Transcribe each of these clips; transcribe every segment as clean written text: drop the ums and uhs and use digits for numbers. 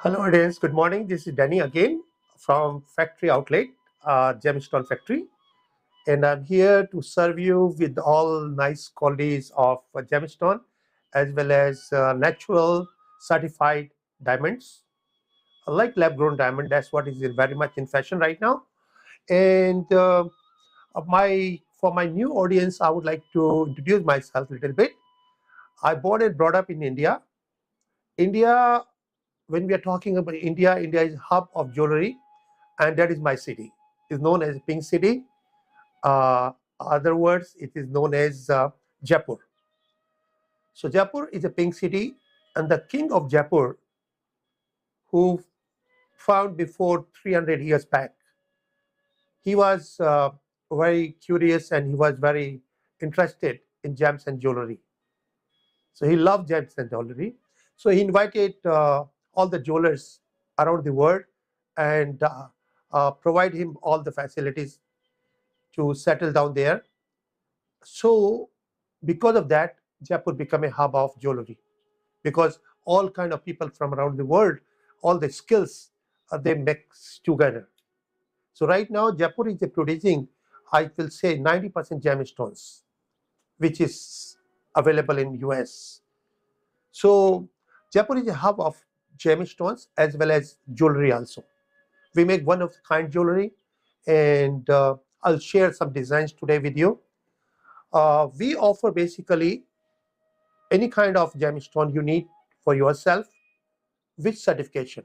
Hello audience, good morning. This is Danny again from Factory Outlet, Gemstone Factory. And I'm here to serve you with all nice qualities of gemstone as well as natural certified diamonds. Like lab grown diamond, that's what is very much in fashion right now. And for my new audience, I would like to introduce myself a little bit. I born and brought up in India. India, when we are talking about India, India is hub of jewelry, and that is my city. It's known as Pink City. Other words, it is known as Jaipur. So Jaipur is a pink city, and the king of Jaipur, who found before 300 years back, he was very curious and he was very interested in gems and jewelry. So he loved gems and jewelry. So he invited all the jewelers around the world and provide him all the facilities to settle down there. So because of that, Jaipur became a hub of jewelry, because all kind of people from around the world, all the skills, they mix together. So right now, Jaipur is producing, I will say, 90% gemstones, which is available in US. So Jaipur is a hub of gemstones as well as jewelry also. We make one of the kind jewelry, and I'll share some designs today with you. We offer basically any kind of gemstone you need for yourself with certification.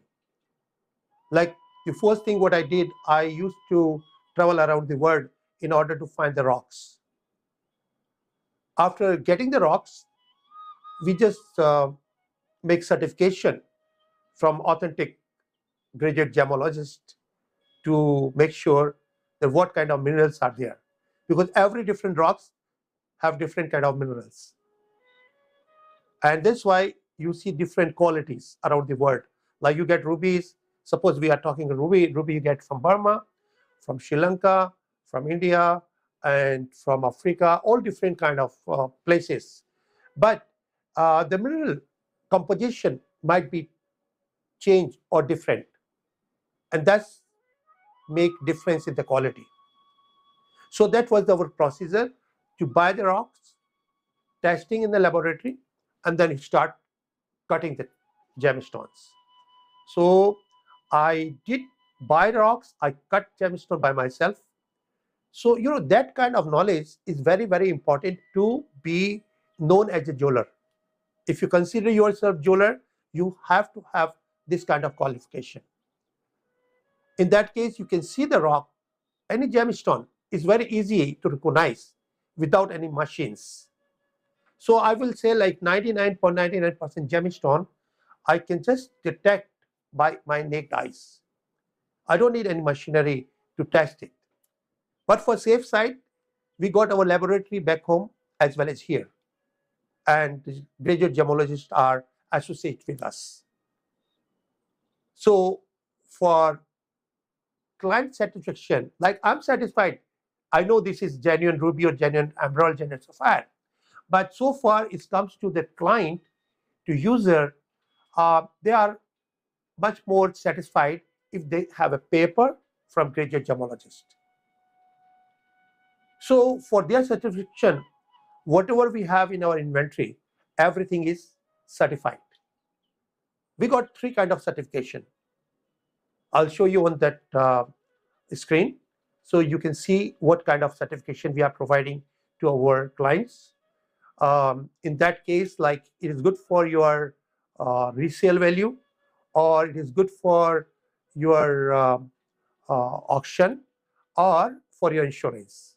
Like the first thing what I did, I used to travel around the world in order to find the rocks. After getting the rocks, we just make certification from authentic graduate gemologists to make sure that what kind of minerals are there, because every different rocks have different kind of minerals, and that's why you see different qualities around the world. Like you get rubies, suppose we are talking ruby you get from Burma, from Sri Lanka, from India, and from Africa, all different kind of places. But the mineral composition might be changed or different, and that's make difference in the quality. So that was our procedure, to buy the rocks, testing in the laboratory, and then start cutting the gemstones. So I did buy rocks, I cut gemstone by myself. So that kind of knowledge is very, very important to be known as a jeweler. If you consider yourself jeweler, you have to have this kind of qualification. In that case, you can see the rock, any gemstone is very easy to recognize without any machines. So I will say like 99.99% gemstone, I can just detect by my naked eyes. I don't need any machinery to test it. But for safe side, we got our laboratory back home as well as here. And the graduate gemologists are associated with us. So for client satisfaction, like I'm satisfied, I know this is genuine ruby or genuine emerald, genuine sapphire. But so far it comes to the client, to user, they are much more satisfied if they have a paper from graduate gemologist. So for their certification, whatever we have in our inventory, everything is certified. We got three kind of certification. I'll show you on that screen, so you can see what kind of certification we are providing to our clients. In that case, like it is good for your resale value, or it is good for your auction, or for your insurance.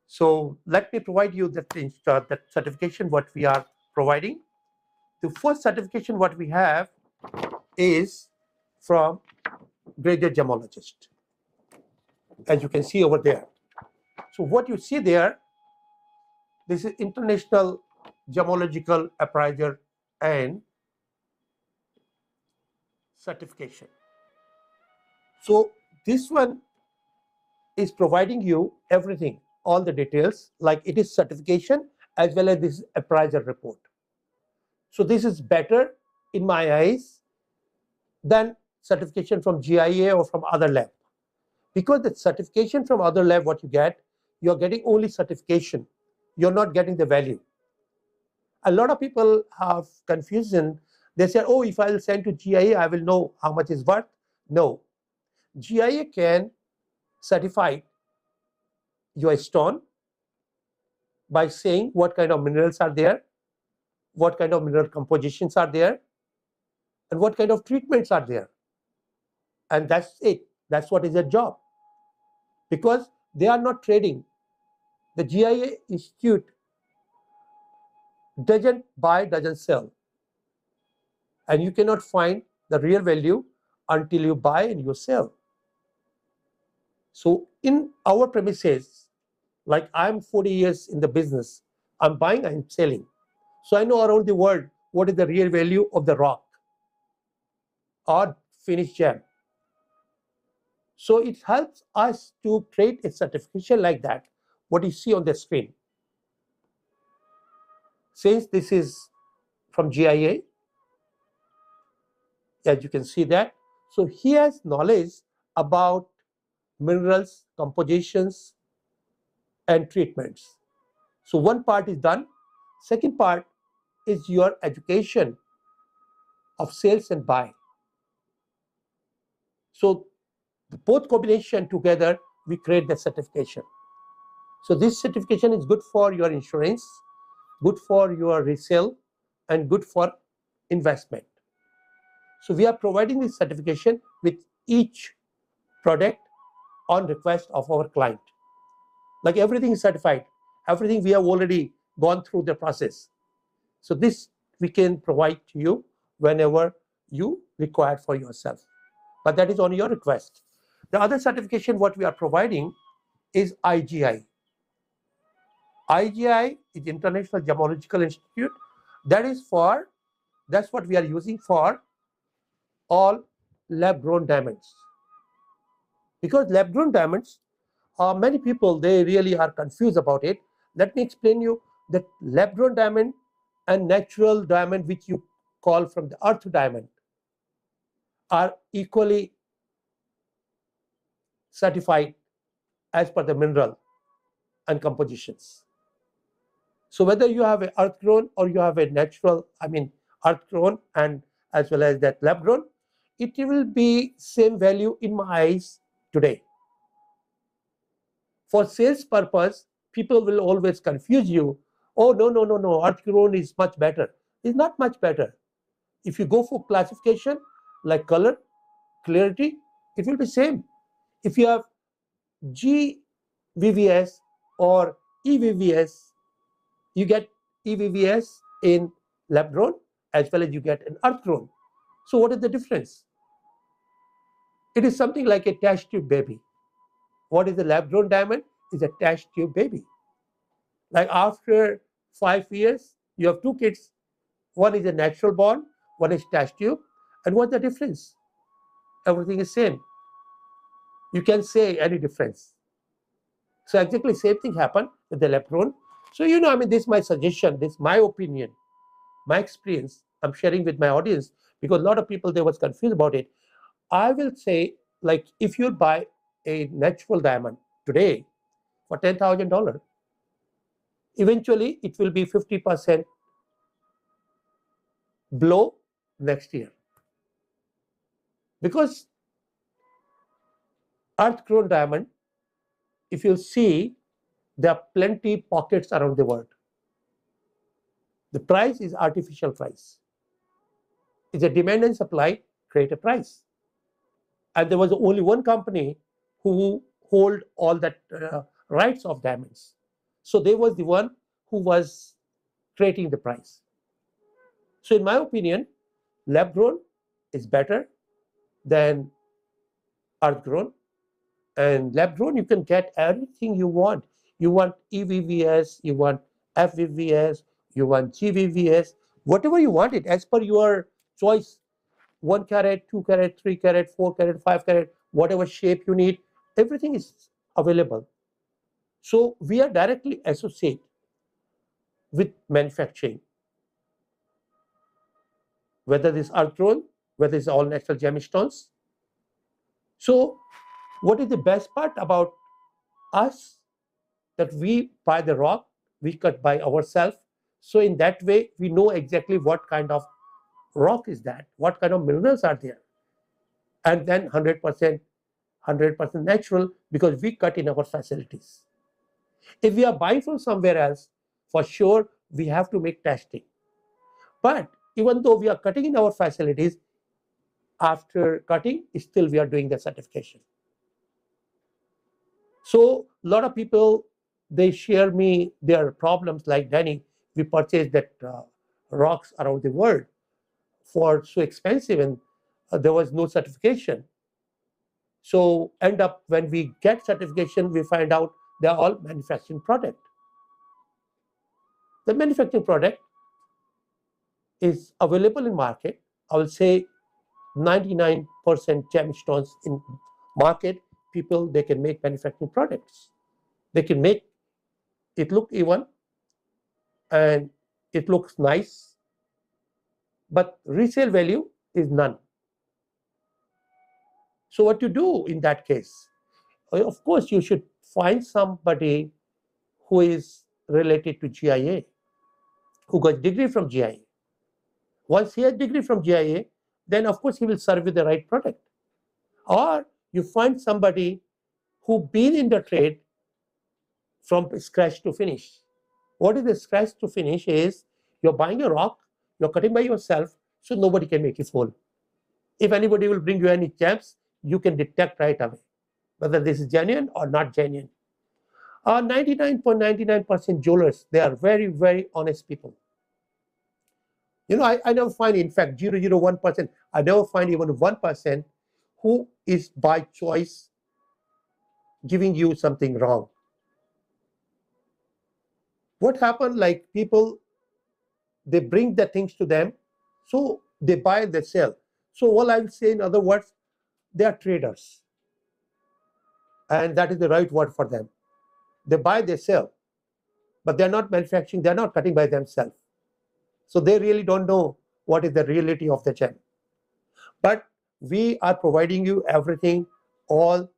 So let me provide you that certification what we are providing. The first certification what we have is from graduate gemologist, as you can see over there. So what you see there, this is International Gemological Appraiser and Certification. So this one is providing you everything, all the details, like it is certification as well as this appraiser report. So this is better in my eyes than certification from GIA or from other lab. Because the certification from other lab, what you get, you're getting only certification. You're not getting the value. A lot of people have confusion. They say, oh, if I'll send to GIA, I will know how much is worth. No. GIA can certify your stone by saying what kind of minerals are there, what kind of mineral compositions are there, and what kind of treatments are there. And that's it. That's what is their job. Because they are not trading. The GIA Institute doesn't buy, doesn't sell. And you cannot find the real value until you buy and you sell. So in our premises, like I'm 40 years in the business, I'm buying, I'm selling. So I know around the world what is the real value of the rock or finished gem. So it helps us to create a certification like that, what you see on the screen. Since this is from GIA, as you can see that, so he has knowledge about minerals, compositions, and treatments. So one part is done. Second part is your education of sales and buy. So both combination together, we create the certification. So this certification is good for your insurance, good for your resale, and good for investment. So we are providing this certification with each product on request of our client. Like everything is certified, everything we have already gone through the process. So this we can provide to you whenever you require for yourself. But that is on your request. The other certification what we are providing is IGI. IGI is International Gemological Institute. That's what we are using for all lab-grown diamonds. Because lab-grown diamonds, many people, they really are confused about it. Let me explain you that lab-grown diamond and natural diamond, which you call from the earth diamond, are equally certified as per the mineral and compositions. So whether you have an earth grown or you have a natural, earth grown and as well as that lab grown, it will be same value in my eyes today. For sales purpose, people will always confuse you. Oh, no, earth grown is much better. It's not much better. If you go for classification like color, clarity, it will be same. If you have GVVS or EVVS, you get EVVS in lab grown as well as you get an earth grown. So what is the difference? It is something like a test tube baby. What is the lab grown diamond? Is a test tube baby. Like after 5 years, you have two kids. One is a natural born, one is test tube. And what's the difference? Everything is same. You can say any difference. So exactly same thing happened with the lab grown. So this is my suggestion, this is my opinion, my experience. I'm sharing with my audience because a lot of people, they was confused about it. I will say, like, if you buy a natural diamond today for $10,000, eventually it will be 50% below next year. Because earth-grown diamond, if you see, there are plenty pockets around the world. The price is artificial price. It's a demand and supply create a price. And there was only one company who hold all that rights of diamonds. So they was the one who was creating the price. So in my opinion, lab grown is better than earth grown. And lab grown, you can get everything you want. You want EVVS, you want FVVS, you want GVVS, whatever you want it as per your choice. 1 carat, 2 carat, 3 carat, 4 carat, 5 carat, whatever shape you need, everything is available. So we are directly associated with manufacturing. Whether this earth grown whether it's all natural gemstones. So what is the best part about us? That we buy the rock, we cut by ourselves. So in that way, we know exactly what kind of rock is that, what kind of minerals are there. And then 100% natural, because we cut in our facilities. If we are buying from somewhere else, for sure, we have to make testing. But even though we are cutting in our facilities, after cutting, still we are doing the certification. So a lot of people, they share me their problems like, Danny, we purchased that rocks around the world for so expensive, and there was no certification. So end up when we get certification, we find out they are all manufacturing product. The manufacturing product is available in market. I will say 99% gemstones in market, people, they can make manufacturing products. They can make it look even and it looks nice, but resale value is none. So what you do in that case? Of course, you should find somebody who is related to GIA, who got degree from GIA. Once he has degree from GIA, then of course he will serve you the right product. Or you find somebody who been in the trade from scratch to finish. What is the scratch to finish is, you're buying a rock, you're cutting by yourself, so nobody can make you fool. If anybody will bring you any gems, you can detect right away whether this is genuine or not genuine. 99.99% jewelers, they are very, very honest people. You know, I never find, in fact, 0.01%, I never find even 1% who is by choice giving you something wrong. What happened, like people, they bring the things to them, so they buy, they sell. So what I will say, in other words, they are traders. And that is the right word for them. They buy, they sell, but they're not manufacturing, they're not cutting by themselves. So they really don't know what is the reality of the gem. But we are providing you everything, all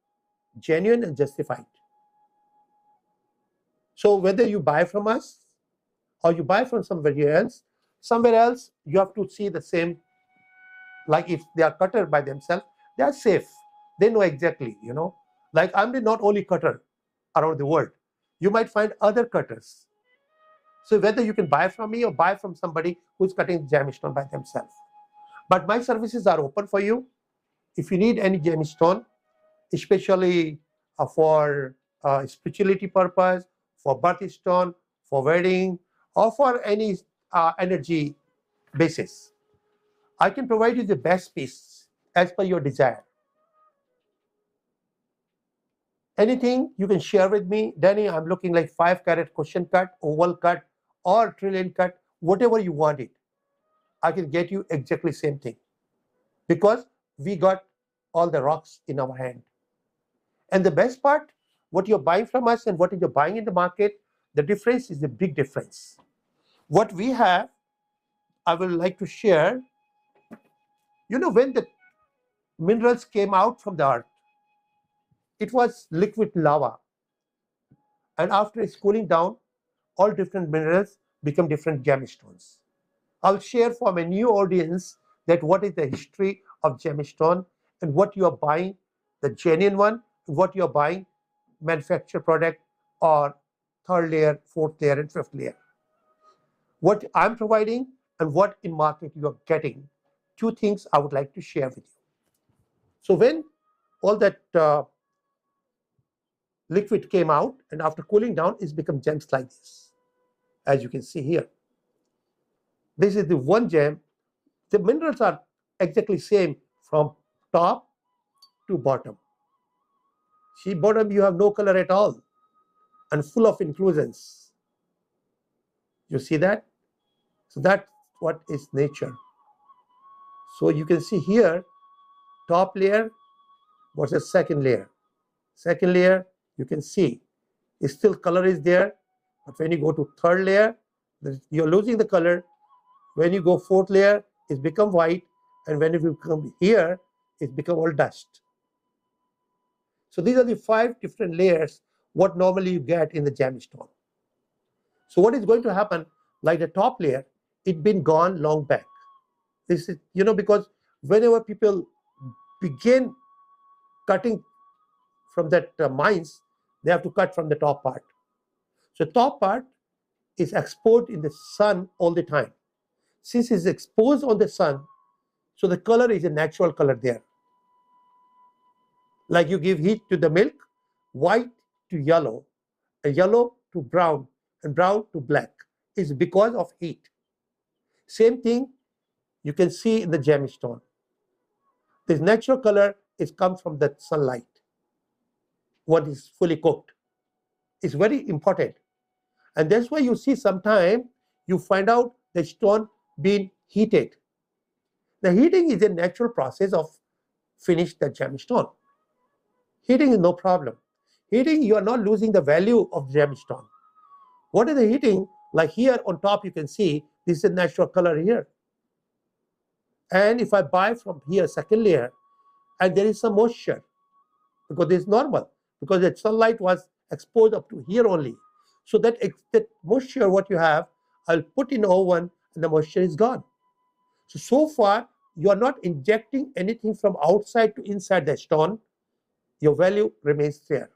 genuine and justified. So whether you buy from us or you buy from somewhere else, you have to see the same. Like if they are cutter by themselves, they are safe. They know exactly, you know. Like I'm the not only cutter around the world. You might find other cutters. So whether you can buy from me or buy from somebody who's cutting gemstone by themselves. But my services are open for you. If you need any gemstone, especially for spirituality purpose, for birthstone, for wedding, or for any energy basis, I can provide you the best piece as per your desire. Anything you can share with me, Danny, I'm looking like 5-carat cushion cut, oval cut, or trillion cut, whatever you want it. I can get you exactly same thing, because we got all the rocks in our hand. And the best part, what you're buying from us and what you're buying in the market, the difference is the big difference. What we have, I would like to share. You know, when the minerals came out from the earth, it was liquid lava. And after it's cooling down, all different minerals become different gemstones. I'll share for my new audience that what is the history of gemstone and what you are buying, the genuine one, and what you are buying, manufactured product or third layer, fourth layer, and fifth layer. What I'm providing and what in market you are getting. Two things I would like to share with you. So when all that liquid came out and after cooling down, it's become gems like this, as you can see here. This is the one gem. The minerals are exactly same from top to bottom. See, bottom you have no color at all and full of inclusions. You see that? So that's what is nature. So you can see here, top layer versus second layer. Second layer, you can see, still color is there, but when you go to third layer, you're losing the color. When you go fourth layer, it's become white. And when it will come here, it's become all dust. So these are the 5 different layers what normally you get in the gemstone. So what is going to happen, like the top layer, it been gone long back. This is, because whenever people begin cutting from that mines, they have to cut from the top part. So top part is exposed in the sun all the time. Since it's exposed on the sun, so the color is a natural color there. Like you give heat to the milk, white to yellow, a yellow to brown, and brown to black. It's because of heat. Same thing you can see in the gemstone. This natural color comes from the sunlight. What is fully cooked. It's very important. And that's why you see sometime you find out the stone being heated. The heating is a natural process of finish the gemstone. Heating is no problem. Heating, you are not losing the value of gemstone. What is the heating? Like here on top you can see this is a natural color here. And if I buy from here second layer and there is some moisture, because this is normal, because the sunlight was exposed up to here only. So that moisture what you have, I'll put in oven and the moisture is gone. So far you are not injecting anything from outside to inside the stone. Your value remains there.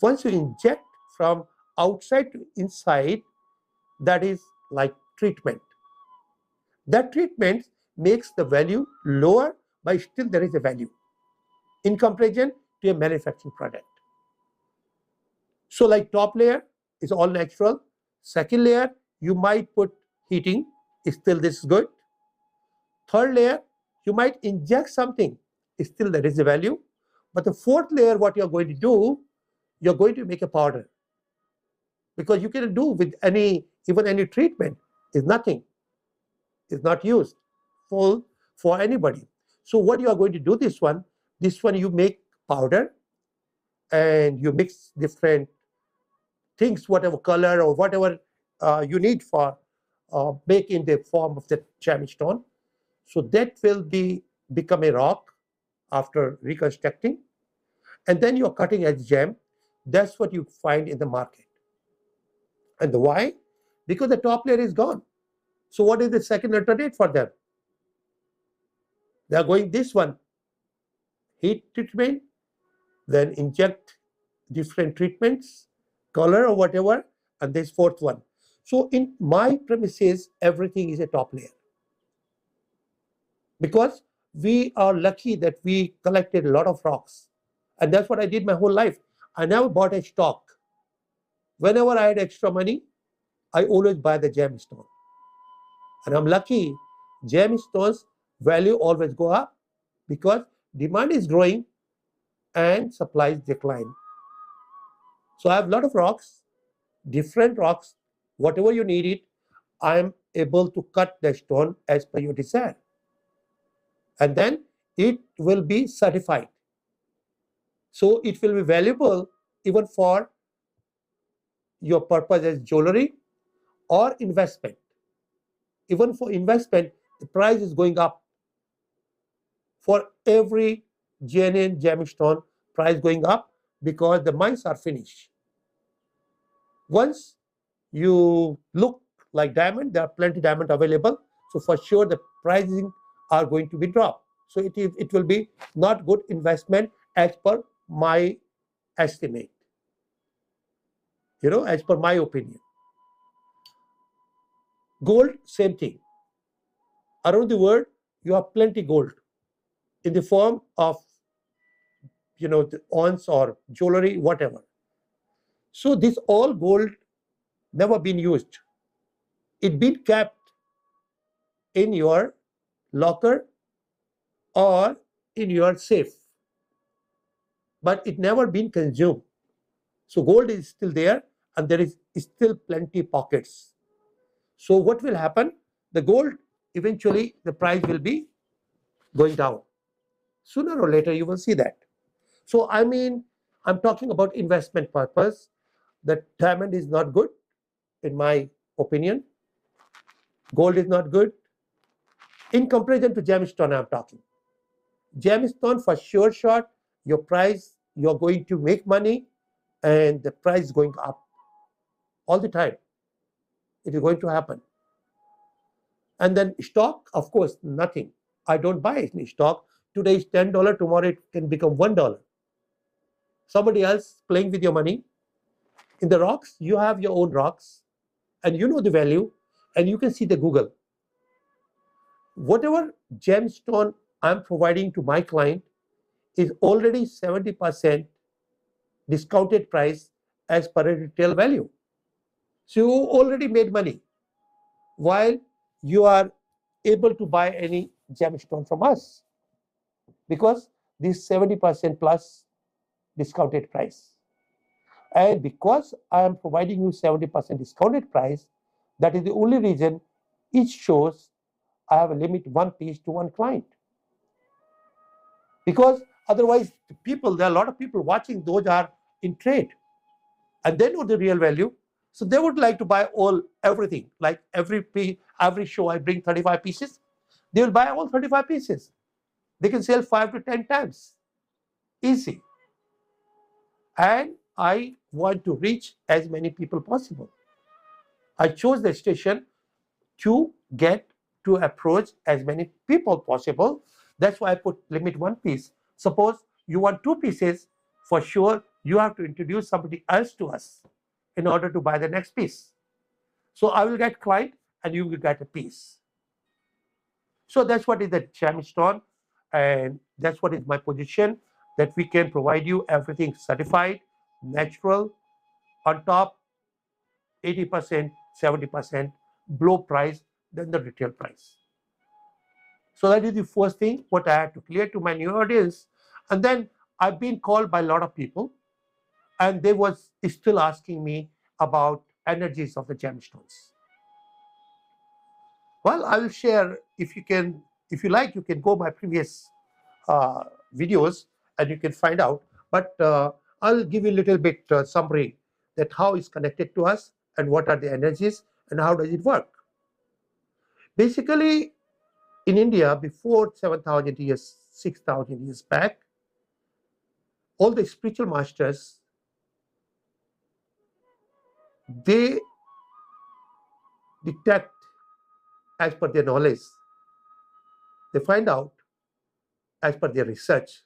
Once you inject from outside to inside, that is like treatment. That treatment makes the value lower, but still there is a value in comparison to a manufacturing product. So like top layer is all natural. Second layer, you might put heating, still this is good. Third layer, you might inject something, still there is a value. But the fourth layer, what you're going to do, you're going to make a powder. Because you can do with even any treatment, is nothing. It's not used for anybody. So what you are going to do this one you make powder and you mix different things, whatever color or whatever you need for make in the form of the gemstone. So that will become a rock after reconstructing. And then you're cutting as gem. That's what you find in the market. And why? Because the top layer is gone. So what is the second alternate for them? They are going this one, heat treatment, then inject different treatments, color or whatever, and this fourth one. So in my premises, everything is a top layer. Because we are lucky that we collected a lot of rocks. And that's what I did my whole life. I never bought a stock. Whenever I had extra money, I always buy the gemstone. And I'm lucky, gemstones value always go up because demand is growing and supply is decline. So I have a lot of rocks, different rocks, whatever you need it, I am able to cut the stone as per your desire. And then it will be certified. So it will be valuable even for your purpose as jewelry or investment. Even for investment, the price is going up. For every genuine gemstone, price going up because the mines are finished. Once you look like diamond, there are plenty of diamond available. So for sure, the pricing are going to be dropped. So it will be not good investment as per my estimate. As per my opinion. Gold, same thing. Around the world, you have plenty gold in the form of, the ounce or jewelry, whatever. So this all gold never been used. It been kept in your locker or in your safe, but it never been consumed. So gold is still there and there is still plenty pockets. So what will happen? The gold, eventually the price will be going down. Sooner or later you will see that. So I'm talking about investment purpose. The diamond is not good in my opinion. Gold is not good. In comparison to gemstone, I'm talking. Gemstone for sure shot, your price, you're going to make money and the price is going up all the time. It is going to happen. And then stock, of course, nothing. I don't buy any stock. Today is $10, tomorrow it can become $1. Somebody else playing with your money. In the rocks, you have your own rocks and you know the value and you can see the Google. Whatever gemstone I'm providing to my client is already 70% discounted price as per a retail value. So you already made money while you are able to buy any gemstone from us because this 70% plus discounted price. And because I am providing you 70% discounted price, that is the only reason each shows I have a limit one piece to one client. Because otherwise, people, there are a lot of people watching, those are in trade and they know the real value. So they would like to buy everything. Like every show I bring 35 pieces, they will buy all 35 pieces. They can sell 5 to 10 times. Easy. And I want to reach as many people possible. I chose the station to get to approach as many people possible. That's why I put limit one piece. Suppose you want 2 pieces, for sure you have to introduce somebody else to us in order to buy the next piece. So I will get client and you will get a piece. So that's what is the gemstone, and that's what is my position, that we can provide you everything certified, natural, on top 80%, 70% below price than the retail price. So that is the first thing what I had to clear to my new audience. And then I've been called by a lot of people and they was still asking me about energies of the gemstones. Well, I will share, if you like, you can go my previous videos and you can find out. But I'll give you a little bit summary that how it's connected to us and what are the energies and how does it work. Basically, in India, before 7,000 years, 6,000 years back, all the spiritual masters, they detect as per their knowledge. They find out as per their research.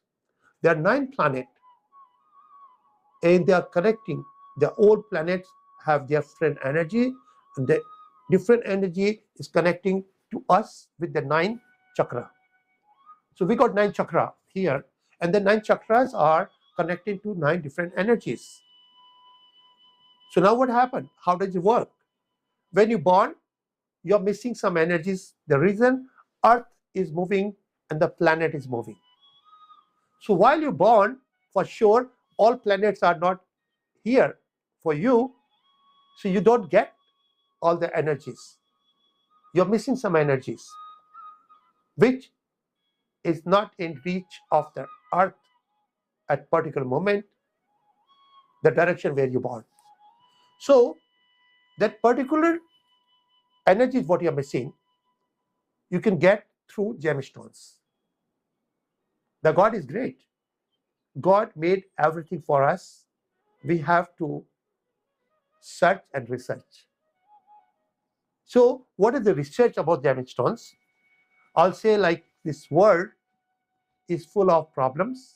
There are 9 planets and they are connecting. The old planets have their different energy and the different energy is connecting to us with the 9 chakra. So we got 9 chakra here and the 9 chakras are connecting to 9 different energies. So now what happened? How does it work? When you born, you're missing some energies. The reason Earth is moving and the planet is moving. So while you're born, for sure, all planets are not here for you. So you don't get all the energies. You're missing some energies, which is not in reach of the Earth at particular moment, the direction where you're born. So that particular energy is what you're missing. You can get through gemstones. The God is great. God made everything for us. We have to search and research. So what is the research about gemstones? I'll say, like, this world is full of problems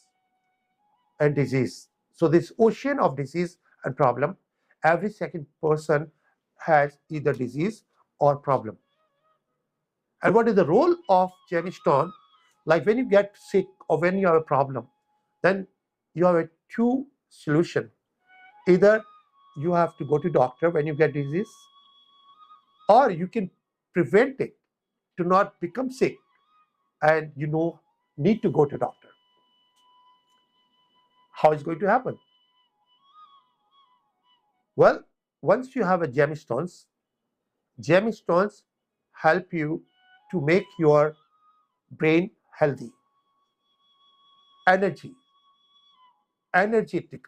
and disease. So this ocean of disease and problem, every second person has either disease or problem. And what is the role of gemstone? Like when you get sick or when you have a problem, then you have a 2 solution. Either you have to go to doctor when you get disease, or you can prevent it to not become sick and need to go to doctor. How is going to happen? Well, once you have a gemstones help you to make your brain healthy, energetic.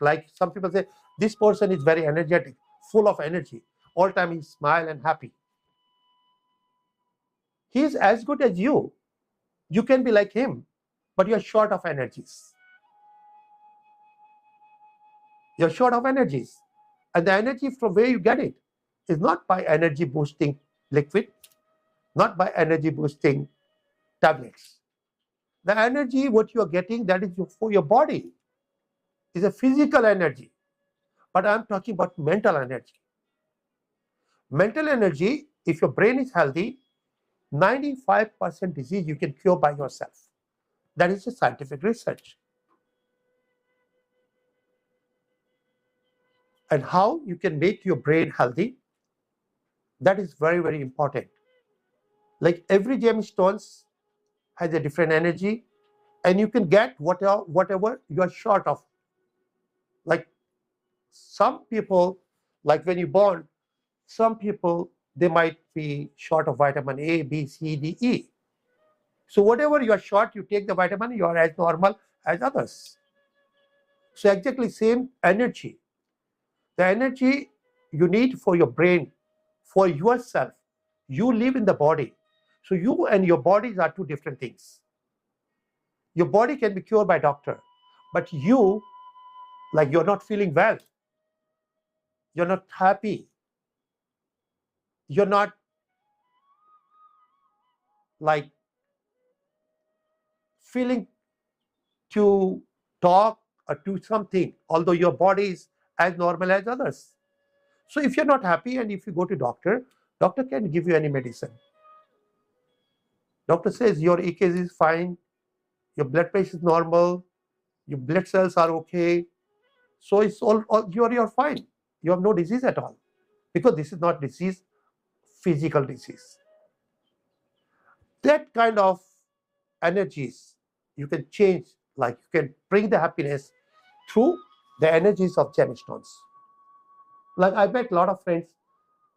Like some people say, this person is very energetic, full of energy, all time he smile and happy. He is as good as you. You can be like him, but you're short of energies. You're short of energies. And the energy from where you get it is not by energy boosting liquid, not by energy boosting tablets. The energy what you are getting, that is for your body, is a physical energy. But I'm talking about mental energy. Mental energy, if your brain is healthy, 95% disease you can cure by yourself. That is a scientific research. And how you can make your brain healthy, that is very, very important. Like every gemstones has a different energy, and you can get whatever you are short of. Like some people, like when you're born, some people, they might be short of vitamin A, B, C, D, E. So whatever you are short, you take the vitamin, you are as normal as others. So exactly same energy. The energy you need for your brain, for yourself, you live in the body. So you and your bodies are two different things. Your body can be cured by doctor, but you, like you're not feeling well, you're not happy, you're not like feeling to talk or do something, although your body is as normal as others. So if you're not happy and if you go to doctor, doctor can give you any medicine. Doctor says your EKG is fine, your blood pressure is normal, your blood cells are okay, so it's all you're fine. You have no disease at all, because this is not disease, physical disease. That kind of energies you can change, like you can bring the happiness through the energies of gemstones. Like I met a lot of friends,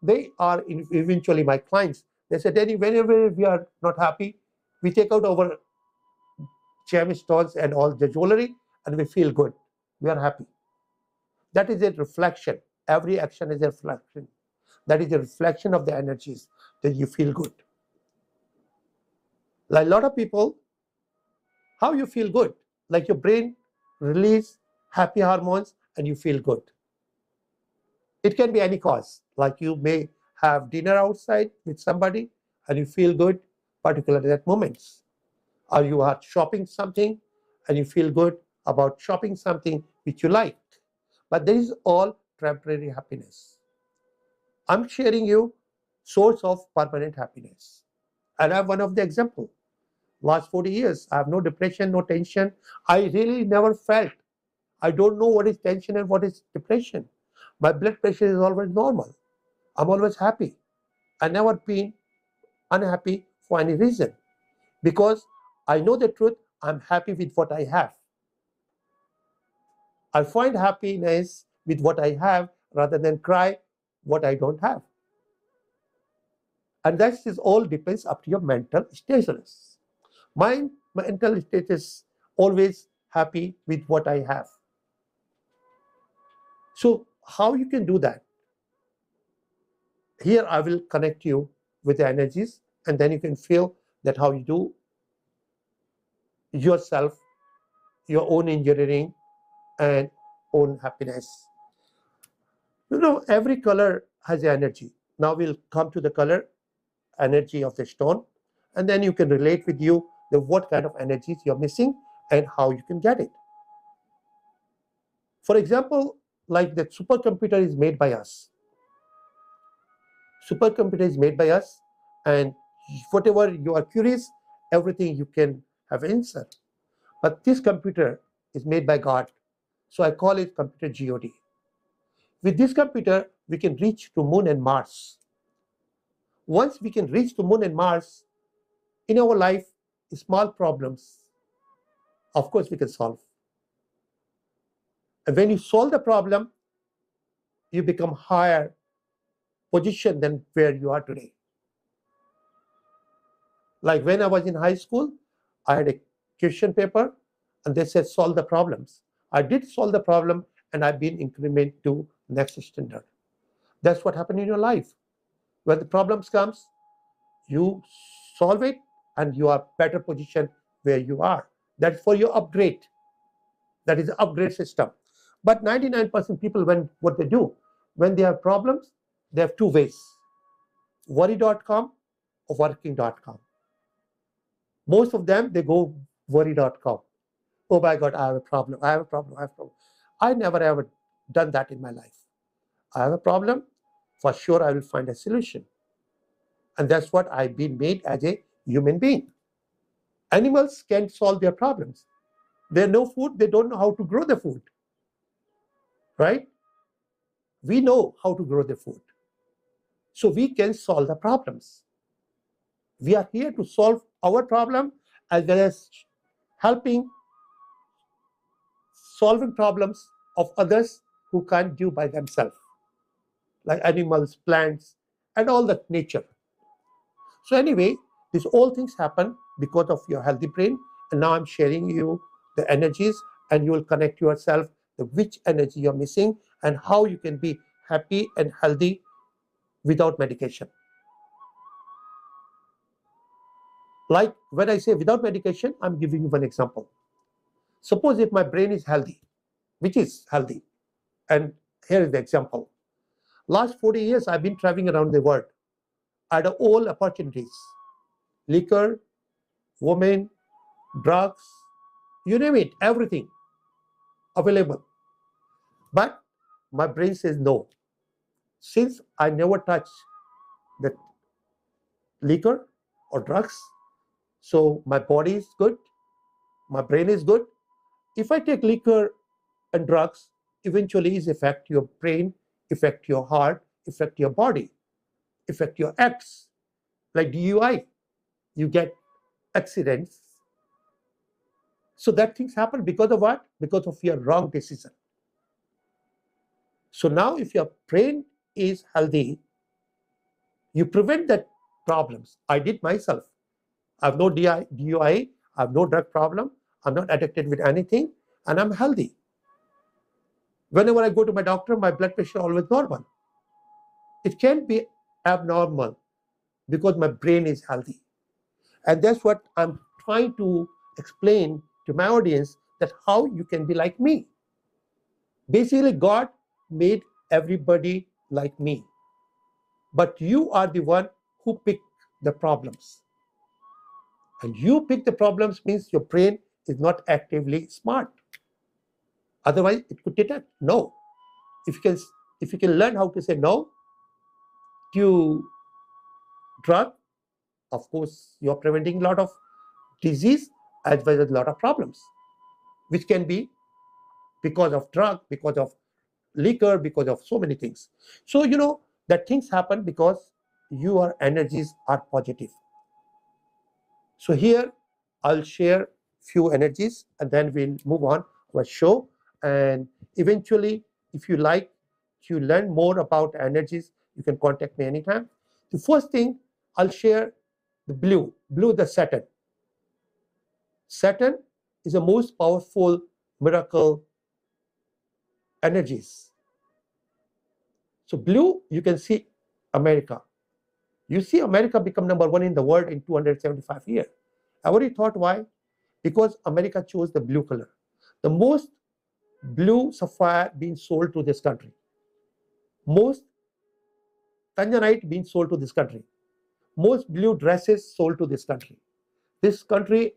they are eventually my clients. They said, Danny, whenever we are not happy, we take out our gemstones and all the jewelry and we feel good. We are happy. That is a reflection. Every action is a reflection. That is a reflection of the energies that you feel good. Like a lot of people, how you feel good? Like your brain release happy hormones and you feel good. It can be any cause. Like you may have dinner outside with somebody and you feel good, particularly at moments. Or you are shopping something and you feel good about shopping something which you like. But there is all temporary happiness. I'm sharing you source of permanent happiness. And I have one of the example. Last 40 years, I have no depression, no tension. I really never felt. I don't know what is tension and what is depression. My blood pressure is always normal. I'm always happy. I never been unhappy for any reason, because I know the truth. I'm happy with what I have. I find happiness with what I have rather than cry what I don't have. And that is all depends up to your mental status. My mental state is always happy with what I have. So how you can do that? Here I will connect you with the energies, and then you can feel that how you do yourself, your own engineering and own happiness. You know, every color has the energy. Now we'll come to the color energy of the stone, and then you can relate with you the what kind of energies you're missing and how you can get it. For example, like the supercomputer is made by us. Supercomputer is made by us, and whatever you are curious, everything you can have answer. But this computer is made by God, so I call it computer God. With this computer, we can reach to Moon and Mars. Once we can reach to Moon and Mars, in our life, small problems, of course, we can solve. And when you solve the problem, you become higher position than where you are today. Like when I was in high school, I had a question paper and they said solve the problems. I did solve the problem and I've been increment to next standard. That's what happened in your life. When the problems comes, you solve it, and you are better position where you are. That's for your upgrade. That is the upgrade system. But 99% people, what they do, when they have problems, they have two ways: worry.com or working.com. Most of them, they go worry.com. Oh my God, I have a problem. I have a problem. I have a problem. I never ever done that in my life. I have a problem. For sure, I will find a solution. And that's what I've been made as a human being. Animals can't solve their problems. They have no food. They don't know how to grow the food. Right? We know how to grow the food. So we can solve the problems. We are here to solve our problem as well as helping solving problems of others who can't do by themselves, like animals, plants, and all that nature. So anyway, these all things happen because of your healthy brain. And now I'm sharing you the energies, and you will connect yourself to which energy you're missing and how you can be happy and healthy without medication. Like when I say without medication, I'm giving you one example. Suppose if my brain is healthy, which is healthy, and here is the example. Last 40 years, I've been traveling around the world. I had all opportunities: liquor, women, drugs, you name it, everything available. But my brain says no. Since I never touch the liquor or drugs, so my body is good, my brain is good. If I take liquor and drugs, eventually it affect your brain, affect your heart, affect your body, affect your acts. Like DUI, you get accidents. So that things happen because of what? Because of your wrong decision. So now if your brain is healthy, you prevent that problems. I did myself. I have no DUI, I have no drug problem, I'm not addicted with anything, and I'm healthy. Whenever I go to my doctor, my blood pressure is always normal. It can't be abnormal because my brain is healthy. And that's what I'm trying to explain to my audience, that how you can be like me. Basically, God made everybody like me. But you are the one who picked the problems. And you pick the problems means your brain is not actively smart. Otherwise, it could detect no. If you can learn how to say no to drug, of course, you're preventing a lot of disease as well as a lot of problems, which can be because of drug, because of liquor, because of so many things. So, that things happen because your energies are positive. So here, I'll share few energies and then we'll move on to our show. And eventually, if you like to learn more about energies, you can contact me anytime. The first thing, I'll share the blue, the Saturn. Saturn is the most powerful miracle energies. So blue, you can see America. You see America become number one in the world in 275 years. I already thought why? Because America chose the blue color. The most blue sapphire being sold to this country. Most tanzanite being sold to this country. Most blue dresses sold to this country. This country,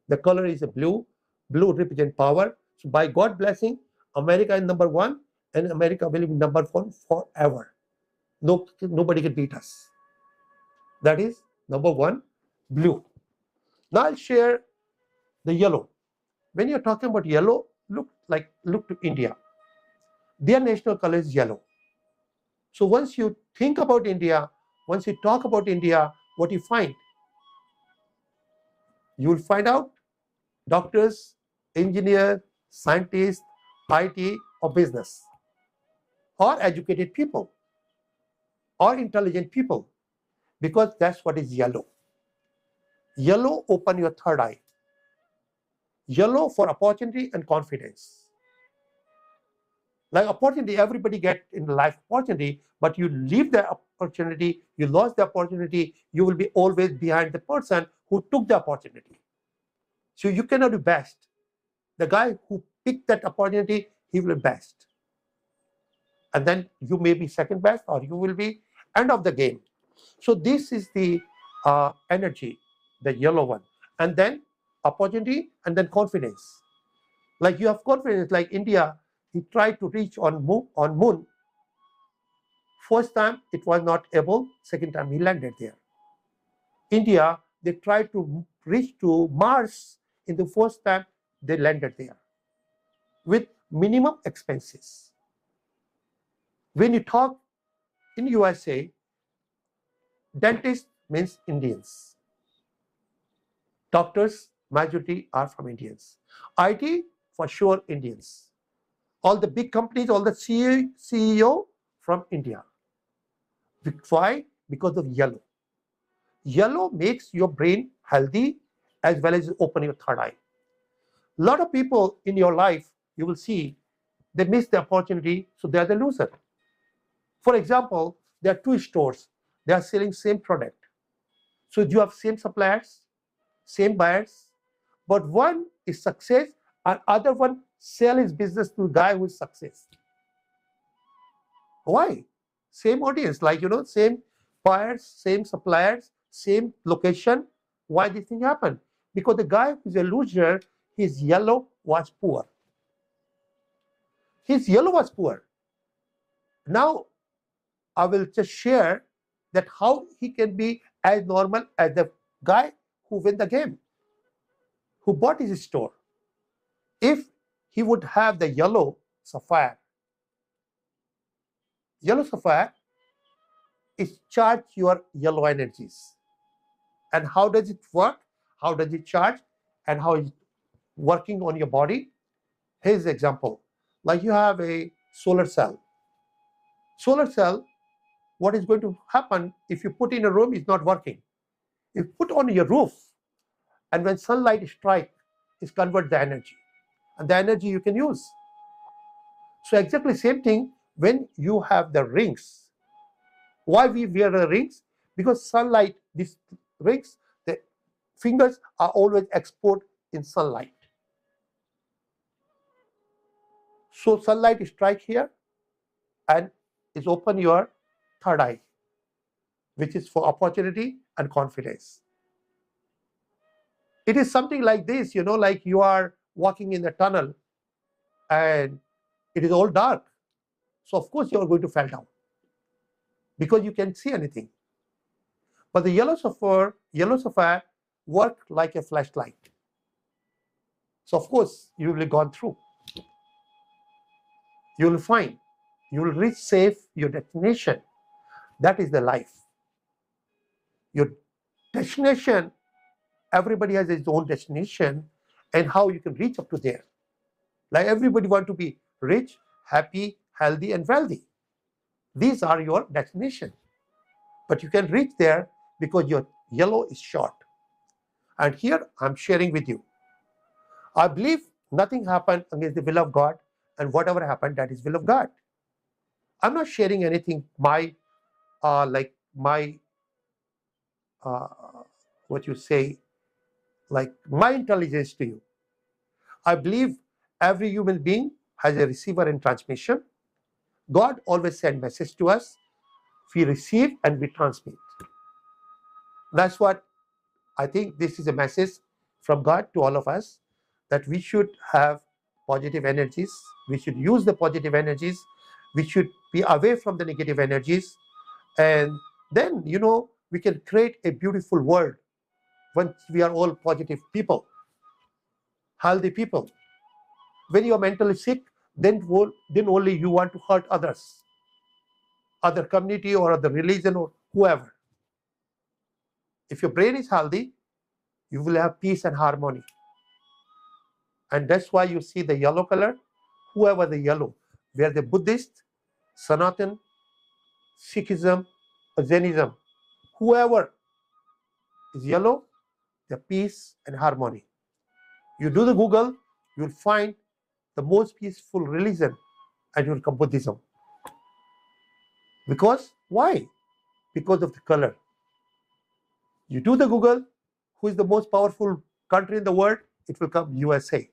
the color is a blue. Blue represents power. So by God blessing, America is number one, and America will be number one forever. Nobody can beat us. That is number one, blue. Now I'll share the yellow. When you're talking about yellow, look to India. Their national color is yellow. So once you think about India, once you talk about India, what you find? You will find out doctors, engineers, scientists, IT, or business, or educated people, or intelligent people, because that's what is yellow. Yellow open your third eye. Yellow for opportunity and confidence. Like opportunity, everybody get in life opportunity, but you leave the opportunity, you lost the opportunity, you will be always behind the person who took the opportunity. So you cannot do best. The guy who picked that opportunity, he will be best. And then you may be second best, or you will be end of the game. So this is the energy, the yellow one. And then opportunity, and then confidence. Like you have confidence, like India, he tried to reach on moon. First time it was not able, second time he landed there. India, they tried to reach to Mars in the first time they landed there with minimum expenses. When you talk in USA, dentist means Indians. Doctors, majority are from Indians. IT, for sure, Indians. All the big companies, all the CEO from India. Why? Because of yellow. Yellow makes your brain healthy as well as open your third eye. A lot of people in your life, you will see, they miss the opportunity, so they are the loser. For example, there are two stores. They are selling same product. So you have same suppliers, same buyers, but one is success and other one sell his business to the guy who is success. Why? Same audience, like same buyers, same suppliers, same location. Why this thing happen? Because the guy who's a loser, his yellow was poor. His yellow was poor. Now I will just share that how he can be as normal as the guy who win the game, who bought his store. If he would have the yellow sapphire is charge your yellow energies. And how does it work? How does it charge? And how is it working on your body? Here's an example. Like you have a solar cell. Solar cell, what is going to happen if you put in a room, it's not working. If you put on your roof, and when sunlight strikes, it converts the energy. And the energy you can use. So exactly same thing when you have the rings. Why we wear the rings? Because sunlight, these rings, the fingers are always exposed in sunlight. So sunlight strike here and is open your third eye, which is for opportunity and confidence. It is something like this, like you are walking in a tunnel and it is all dark. So of course you are going to fall down because you can't see anything. But the yellow sapphire work like a flashlight. So of course you will be gone through. You will find, you will reach safe your destination. That is the life. Your destination, everybody has his own destination and how you can reach up to there. Like everybody want to be rich, happy, healthy, and wealthy. These are your destination. But you can reach there because your yellow is short. And here I'm sharing with you. I believe nothing happened against the will of God, and whatever happened, that is will of God. I'm not sharing anything what you say, like my intelligence to you. I believe every human being has a receiver and transmission. God always sends message to us. We receive and we transmit. That's what I think. This is a message from God to all of us, that we should have positive energies. We should use the positive energies. We should be away from the negative energies. And then, we can create a beautiful world when we are all positive people, healthy people. When you are mentally sick, then only you want to hurt others, other community or other religion or whoever. If your brain is healthy, you will have peace and harmony. And that's why you see the yellow color, whoever the yellow, where the Buddhist, Sanatan, Sikhism, or Jainism, whoever is yellow, the peace and harmony. You do the Google, you'll find the most peaceful religion and you will come Buddhism. Because why? Because of the color. You do the Google, who is the most powerful country in the world? It will come USA.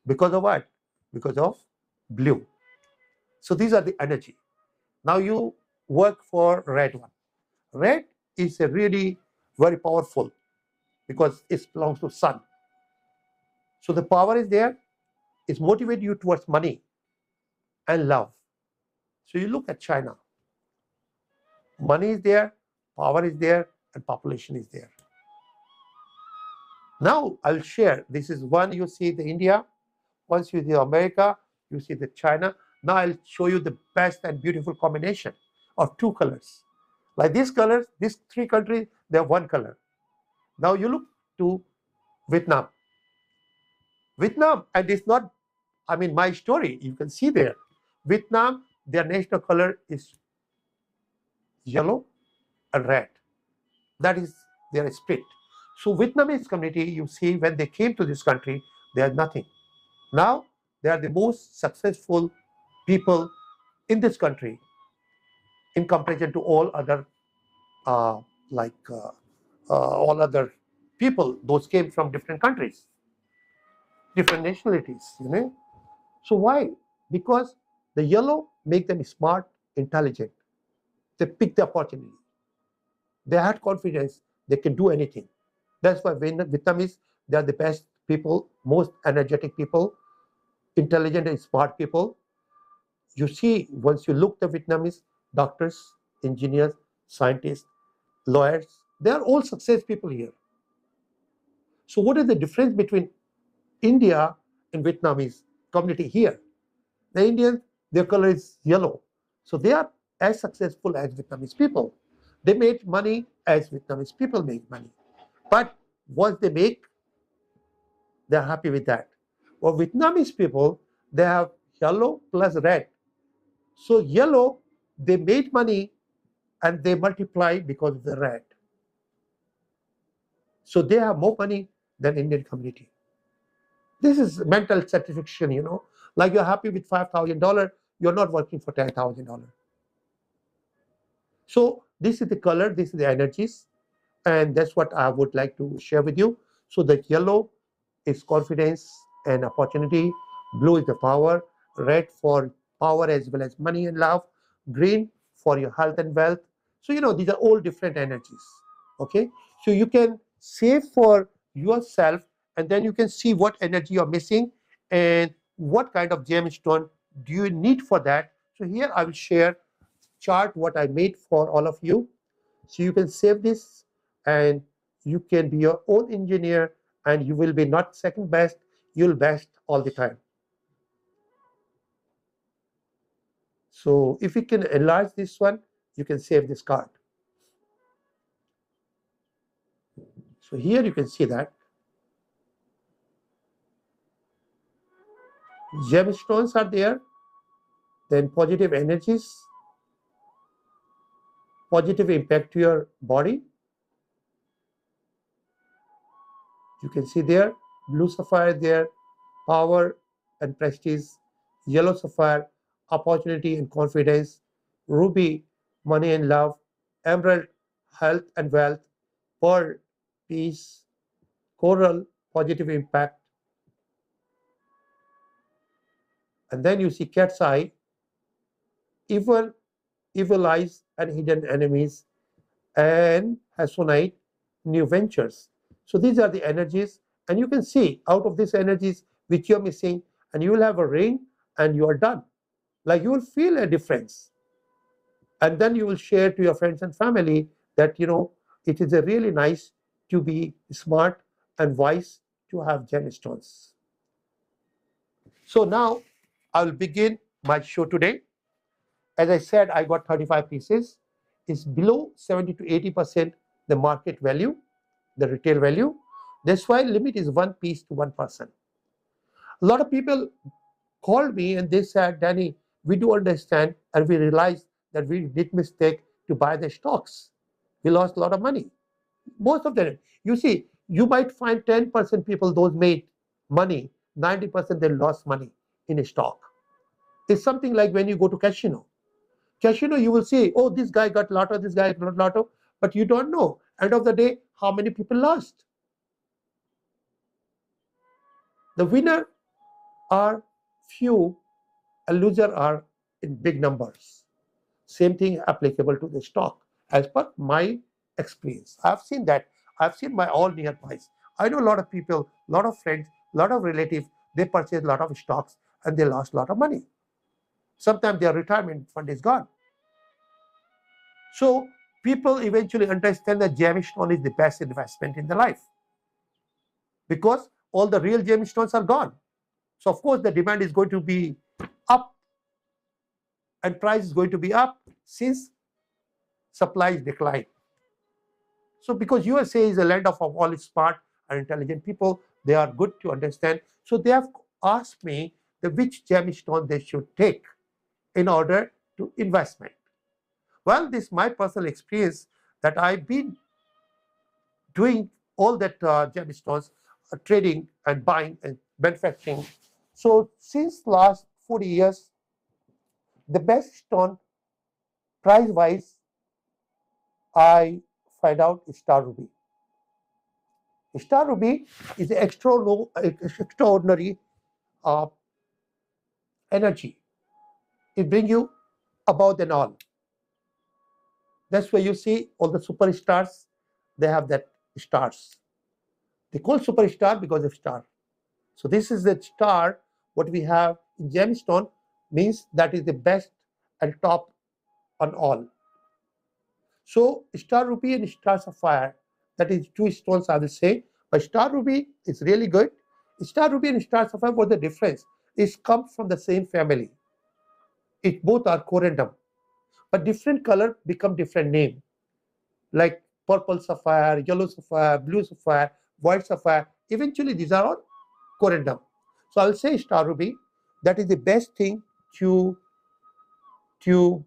Because of what? Because of blue. So these are the energy. Now you work for red one. Red is a really very powerful because it belongs to sun. So the power is there. It's motivate you towards money and love. So you look at China. Money is there, power is there, and population is there. Now I'll share. This is one you see the India. Once you see America, you see the China. Now I'll show you the best and beautiful combination of two colors. Like these colors, these three countries, they have one color. Now you look to Vietnam. Vietnam, and it's not, I mean, my story, you can see there. Vietnam, their national color is yellow and red. That is their split. So Vietnamese community, you see, when they came to this country, they had nothing. Now they are the most successful people in this country in comparison to all other all other people. Those came from different countries, different nationalities, you know. So why? Because the yellow make them smart, intelligent. They pick the opportunity. They had confidence. They can do anything. That's why Vietnamese, they are the best people, most energetic people, intelligent and smart people. You see, once you look at the Vietnamese doctors, engineers, scientists, lawyers, they are all success people here. So what is the difference between India and Vietnamese community here? The Indians, their color is yellow. So they are as successful as Vietnamese people. They made money as Vietnamese people make money. But once they make, they're happy with that. Or Vietnamese people, they have yellow plus red. So yellow, they made money and they multiply because of the red. So they have more money than Indian community. This is mental satisfaction, you know. Like you're happy with $5,000, you're not working for $10,000. So this is the color, this is the energies, and that's what I would like to share with you. So the yellow is confidence and opportunity, blue is the power, red for power as well as money and love, green for your health and wealth. So you know, these are all different energies. Okay, so you can save for yourself, and then you can see what energy you're missing and what kind of gemstone do you need for that. So here I will share chart what I made for all of you. So you can save this and you can be your own engineer, and you will be not second best, you'll best all the time. So if you can enlarge this one, you can save this card. So here you can see that gemstones are there, then positive energies, positive impact to your body. You can see there, blue sapphire there, power and prestige, yellow sapphire, opportunity and confidence, ruby, money and love, emerald, health and wealth, pearl, peace, coral, positive impact. And then you see cat's eye, evil, evil eyes and hidden enemies, and hasonite, new ventures. So these are the energies, and you can see out of these energies which you're missing, and you will have a ring and you are done. Like you will feel a difference. And then you will share to your friends and family that, you know, it is a really nice to be smart and wise to have gemstones. So now I will begin my show today. As I said, I got 35 pieces. It's below 70 to 80% the market value, the retail value. That's why limit is one piece to one person. A lot of people called me and they said, Danny, we do understand and we realized that we did mistake to buy the stocks. We lost a lot of money. Most of them, you see, you might find 10% people, those made money, 90% they lost money in a stock. It's something like when you go to casino. Casino, you will see, oh, this guy got lotto, this guy got lotto, but you don't know, end of the day, how many people lost. The winner are few, and loser are in big numbers. Same thing applicable to the stock, as per my experience. I've seen that. I've seen my all nearbys. I know a lot of people, a lot of friends, a lot of relatives, they purchased a lot of stocks and they lost a lot of money. Sometimes their retirement fund is gone. So people eventually understand that gemstone is the best investment in their life because all the real gemstones are gone. So of course the demand is going to be up and price is going to be up since supply is declined. So because USA is a land of all smart and intelligent people, they are good to understand. So they have asked me which gemstone they should take in order to investment. Well, this is my personal experience that I've been doing all that gemstones, trading and buying and manufacturing. So since last 40 years, the best stone price-wise, I find out is Star Ruby. Star Ruby is an extraordinary energy. It brings you above than all. That's why you see all the superstars, they have that stars. They call superstar because of star. So this is the star, what we have in gemstone means that is the best and top on all. So star ruby and star sapphire, that is two stones I will say, but star ruby is really good. Star ruby and star sapphire, what the difference? It comes from the same family. It both are corundum, but different color become different name, like purple sapphire, yellow sapphire, blue sapphire, white sapphire. Eventually these are all corundum. So I'll say star ruby, that is the best thing to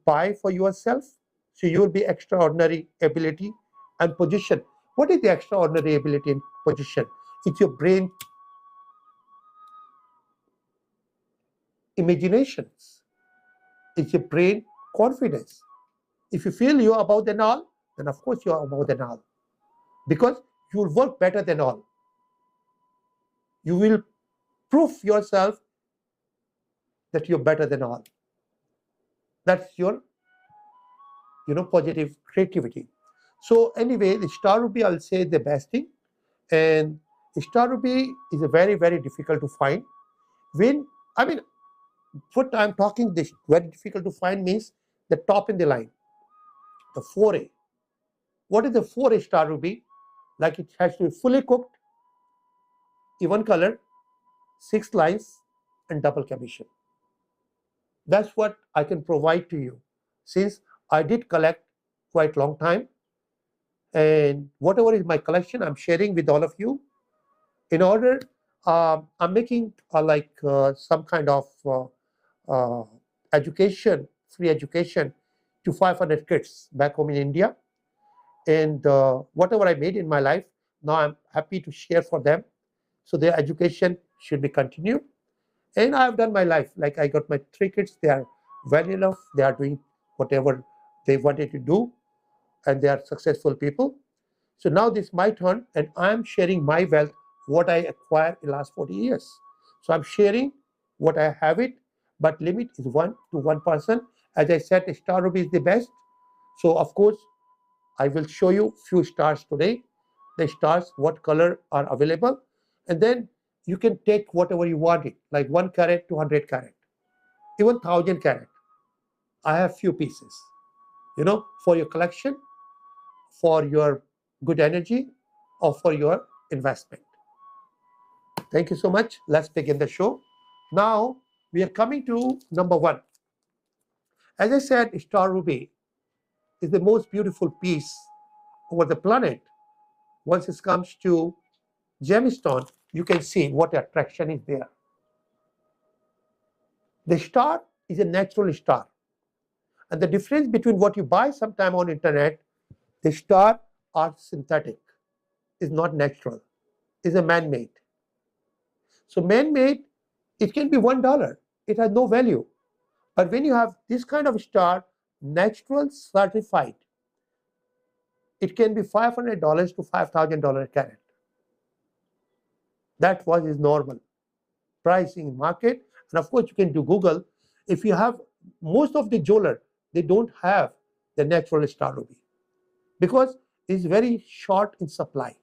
buy for yourself. So you will be extraordinary ability and position. What is the extraordinary ability and position? It's your brain imaginations. It's your brain confidence. If you feel you're above than all, then of course you're above than all. Because you will work better than all. You will prove yourself that you're better than all. That's your positive creativity. So anyway, the star ruby, I'll say the best thing. And star ruby is a very, very difficult to find. What I'm talking, this very difficult to find means the top in the line, the 4A. What is the 4A star ruby? Like it has to be fully cooked, even color, 6 lines, and double commission. That's what I can provide to you, since I did collect quite long time, and whatever is my collection, I'm sharing with all of you. In order, I'm making some kind of uh, education, free education to 500 kids back home in India. And whatever I made in my life, now I'm happy to share for them. So their education should be continued. And I've done my life. Like I got my 3 kids, they are well enough, they are doing whatever they wanted to do, and they are successful people. So now this is my turn, and I'm sharing my wealth, what I acquired in the last 40 years. So I'm sharing what I have it, but limit is 1 to 1 person. As I said, star ruby is the best. So of course, I will show you few stars today. The stars, what color are available, and then you can take whatever you want it, like 1 carat, 200 carat, even 1,000 carat. I have few pieces, for your collection, for your good energy, or for your investment. Thank you so much. Let's begin the show. Now we are coming to number 1. As I said, star ruby is the most beautiful piece over the planet. Once it comes to gemstone, you can see what attraction is there. The star is a natural star. And the difference between what you buy sometime on internet, the star are synthetic, is not natural, is a man-made. So man-made, it can be $1. It has no value. But when you have this kind of star, natural certified, it can be $500 to $5,000 a carat. That was his normal pricing in market. And of course, you can do Google. If you have most of the jeweler, they don't have the natural star ruby because it's very short in supply.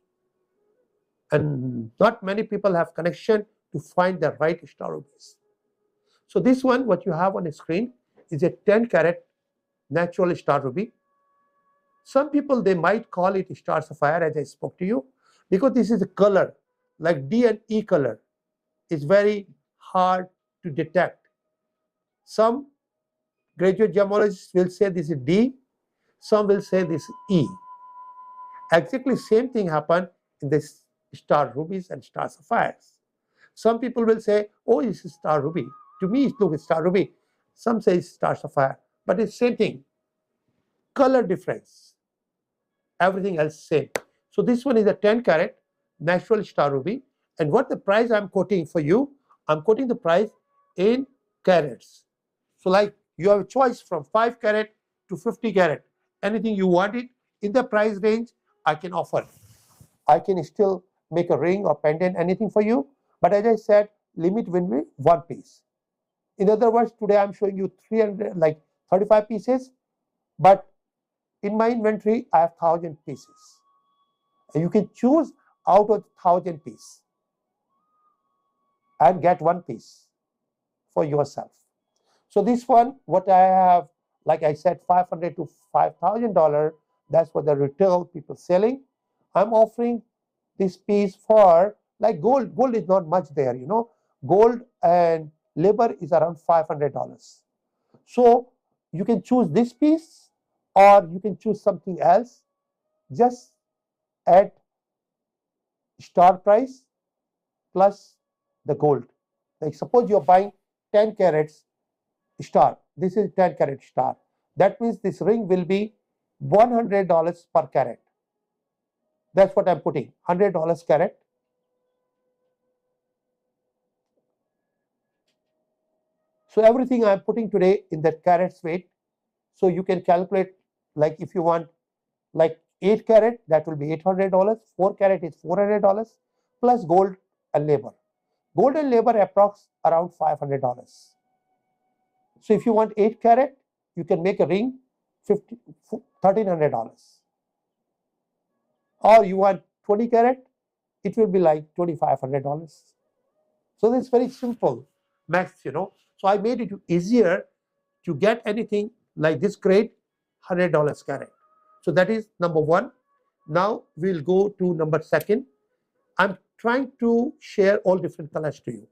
And not many people have connection to find the right star rubies. So this one, what you have on the screen, is a 10 carat natural star ruby. Some people, they might call it star sapphire, as I spoke to you, because this is a color, like D and E color. It's very hard to detect. Some graduate gemologists will say this is D, some will say this is E. Exactly same thing happened in this star rubies and star sapphires. Some people will say, oh, this is star ruby. To me, it looks star ruby. Some say it's star sapphire, but it's same thing. Color difference. Everything else same. So this one is a 10 carat natural star ruby. And what the price I'm quoting for you, I'm quoting the price in carats. So like you have a choice from 5 carat to 50 carat. Anything you want it in the price range, I can offer. I can still make a ring or pendant, anything for you. But as I said, limit will be 1 piece. In other words, today I'm showing you 35 pieces, but in my inventory, I have 1,000 pieces. And you can choose out of 1,000 pieces and get 1 piece for yourself. So this one, what I have, like I said, $500 to $5,000. That's what the retail people selling. I'm offering this piece for like gold. Gold is not much there, you know. Gold and labor is around $500. So you can choose this piece or you can choose something else. Just add star price plus the gold. Like suppose you're buying 10 carats star. This is 10 carat star. That means this ring will be $100 per carat. That's what I'm putting, $100 carat. So everything I'm putting today in that carats weight. So you can calculate, like if you want like 8 carat, that will be $800. 4 carat is $400 plus gold and labor. Gold and labor approx around $500. So if you want 8 carat, you can make a ring $1,300. Or you want 20 carat, it will be like $2,500. So that's very simple math, you know. So I made it easier to get anything like this grade, $100 carat. So that is number one. Now we'll go to number second. I'm trying to share all different colors to you.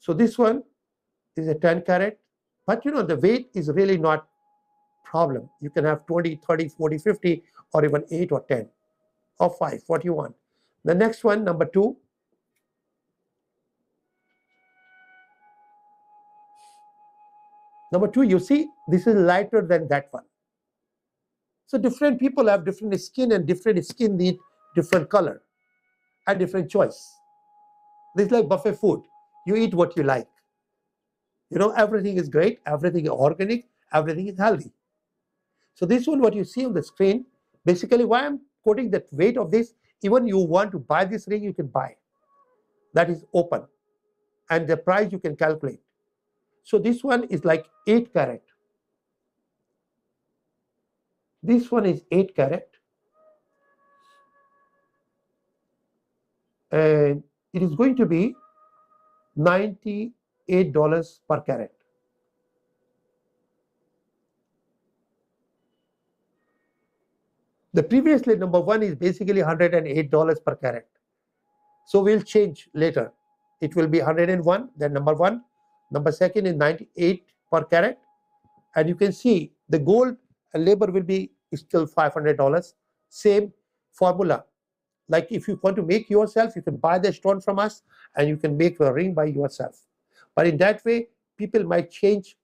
So this one is a 10 carat, but you know the weight is really not problem. You can have 20, 30, 40, 50, or even 8 or 10 or 5, what you want. The next one, number 2. Number 2, you see, this is lighter than that one. So different people have different skin, and different skin need different color and different choice. This is like buffet food. You eat what you like. You know, everything is great, everything is organic, everything is healthy. So this one, what you see on the screen, basically why I'm quoting that weight of this, even you want to buy this ring, you can buy. That is open. And the price you can calculate. So this one is like 8 carat. This one is 8 carat. And it is going to be $98 per carat. The previously number 1 is basically $108 per carat. So we'll change later. It will be 101, then number 1. Number second is 98 per carat. And you can see the gold and labor will be still $500. Same formula. Like if you want to make yourself, you can buy the stone from us and you can make a ring by yourself. But in that way, people might change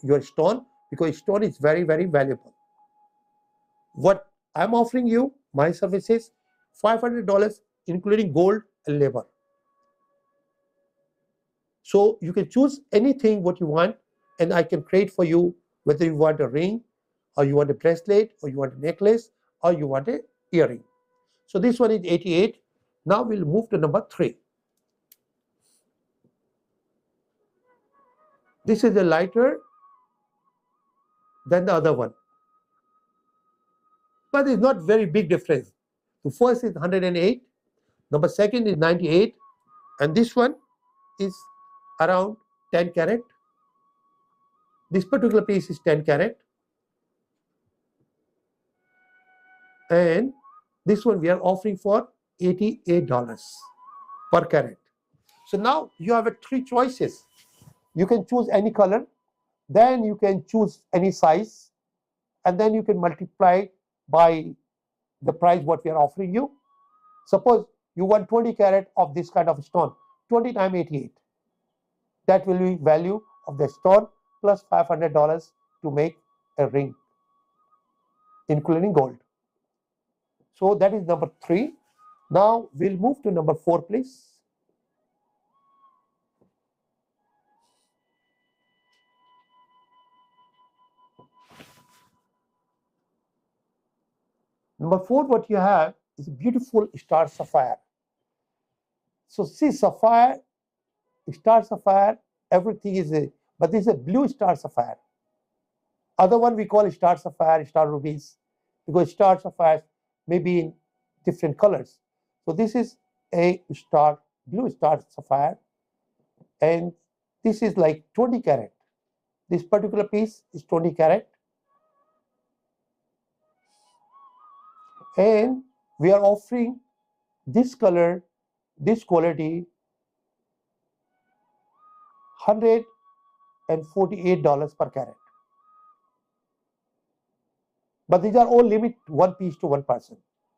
your stone because stone is very, very valuable. What I'm offering you, my services, $500 including gold and labor. So you can choose anything what you want, and I can create for you whether you want a ring, or you want a bracelet, or you want a necklace, or you want a earring. So this one is 88. Now we'll move to number 3. This is a lighter than the other one, but it's not very big difference. The first is 108, number second is 98, and this one is around 10 carat. This particular piece is 10 carat, and this one we are offering for $88 per carat. So now you have 3 choices. You can choose any color, then you can choose any size, and then you can multiply by the price what we are offering you. Suppose you want 20 carat of this kind of stone, 20 times 88. That will be value of the stone plus $500 to make a ring, including gold. So that is number 3. Now we'll move to number 4, please. Number 4, what you have is a beautiful star sapphire. So see, sapphire, star sapphire, everything is a, but this is a blue star sapphire. Other one we call star sapphire, star rubies, because star sapphires may be in different colors. So this is a star, blue star sapphire, and this is like 20 carat. This particular piece is 20 carat, and we are offering this color, this quality, $148 per carat. But these are all limit one piece to one person,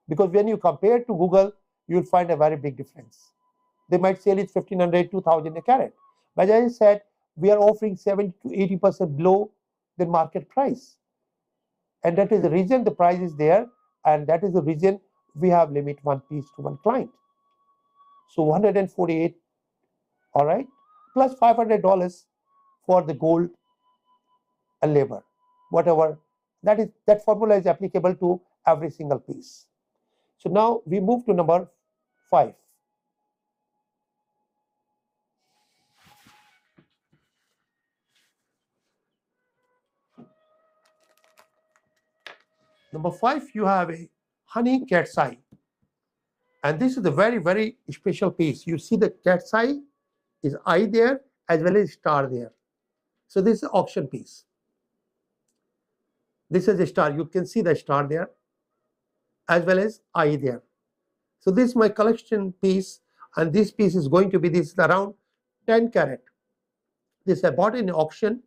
because when you compare to Google, you will find a very big difference. They might sell it 1,500, 2,000 a carat. But as I said, we are offering 70 to 80% below the market price. And that is the reason the price is there, and that is the reason we have limit one piece to one client. So 148, all right, plus $500 for the gold and labor, whatever. That formula is applicable to every single piece. So now we move to number 5. Number 5, you have a honey cat's eye. And this is a very, very special piece. You see the cat's eye is eye there as well as star there. So this is an auction piece. This is a star. You can see the star there as well as eye there. So this is my collection piece, and this piece is going to be this around 10 carat. This I bought in auction,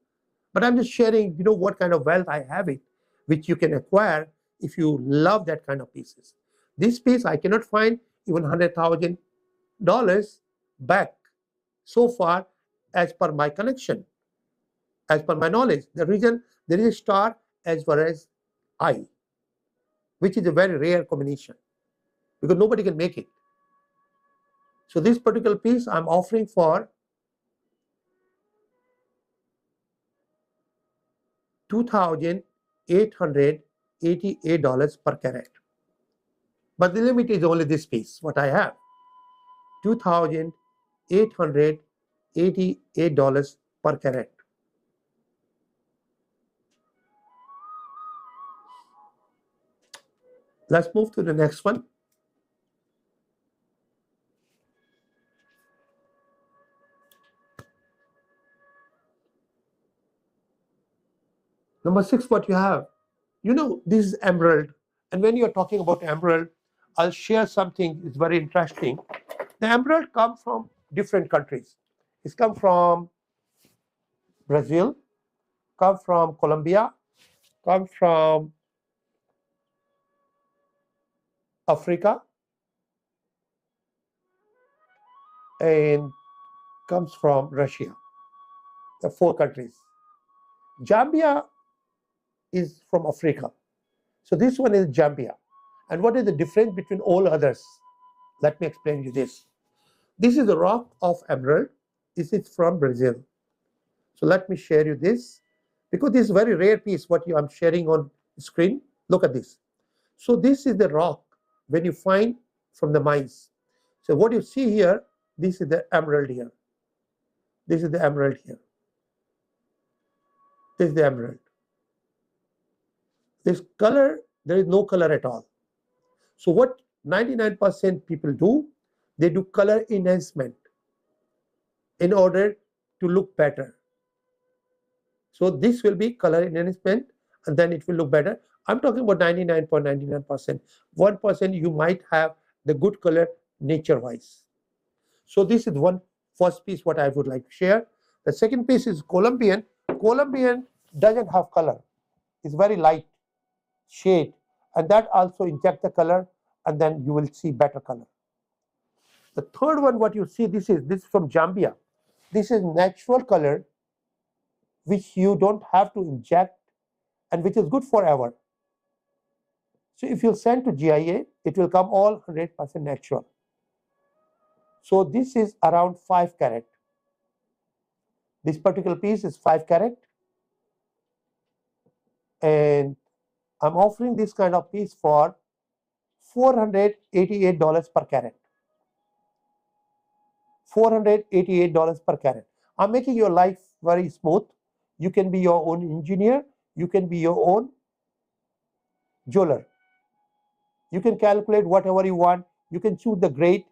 but I'm just sharing, what kind of wealth I have it, which you can acquire if you love that kind of pieces. This piece I cannot find even $100,000 back so far as per my collection, as per my knowledge. The reason there is a star as well as eye, which is a very rare combination because nobody can make it. So this particular piece I'm offering for $2,888 per carat. But the limit is only this piece, what I have, $2,888 per carat. Let's move to the next one. Number 6, what you have, this is emerald. And when you're talking about emerald, I'll share something that's very interesting. The emerald comes from different countries. It's come from Brazil, come from Colombia, come from Africa, and comes from Russia. The 4 countries. Zambia is from Africa. So this one is Zambia. And what is the difference between all others? Let me explain you this. This is the rock of emerald. This is from Brazil. So let me share you this, because this is a very rare piece what I'm sharing on screen. Look at this. So this is the rock when you find from the mines. So what you see here, this is the emerald here. This is the emerald here. This is the emerald. This color, there is no color at all. So what 99% people do, they do color enhancement in order to look better. So this will be color enhancement, and then it will look better. I'm talking about 99.99%. 1% you might have the good color nature-wise. So this is one first piece what I would like to share. The second piece is Colombian. Colombian doesn't have color. It's very light shade, and that also inject the color, and then you will see better color. The third one what you see, this is from Zambia. This is natural color which you don't have to inject and which is good forever. So if you send to GIA, it will come all 100% natural. So this is around 5 carat. This particular piece is 5 carat, and I'm offering this kind of piece for $488 per carat. $488 per carat. I'm making your life very smooth. You can be your own engineer. You can be your own jeweler. You can calculate whatever you want. You can choose the grade,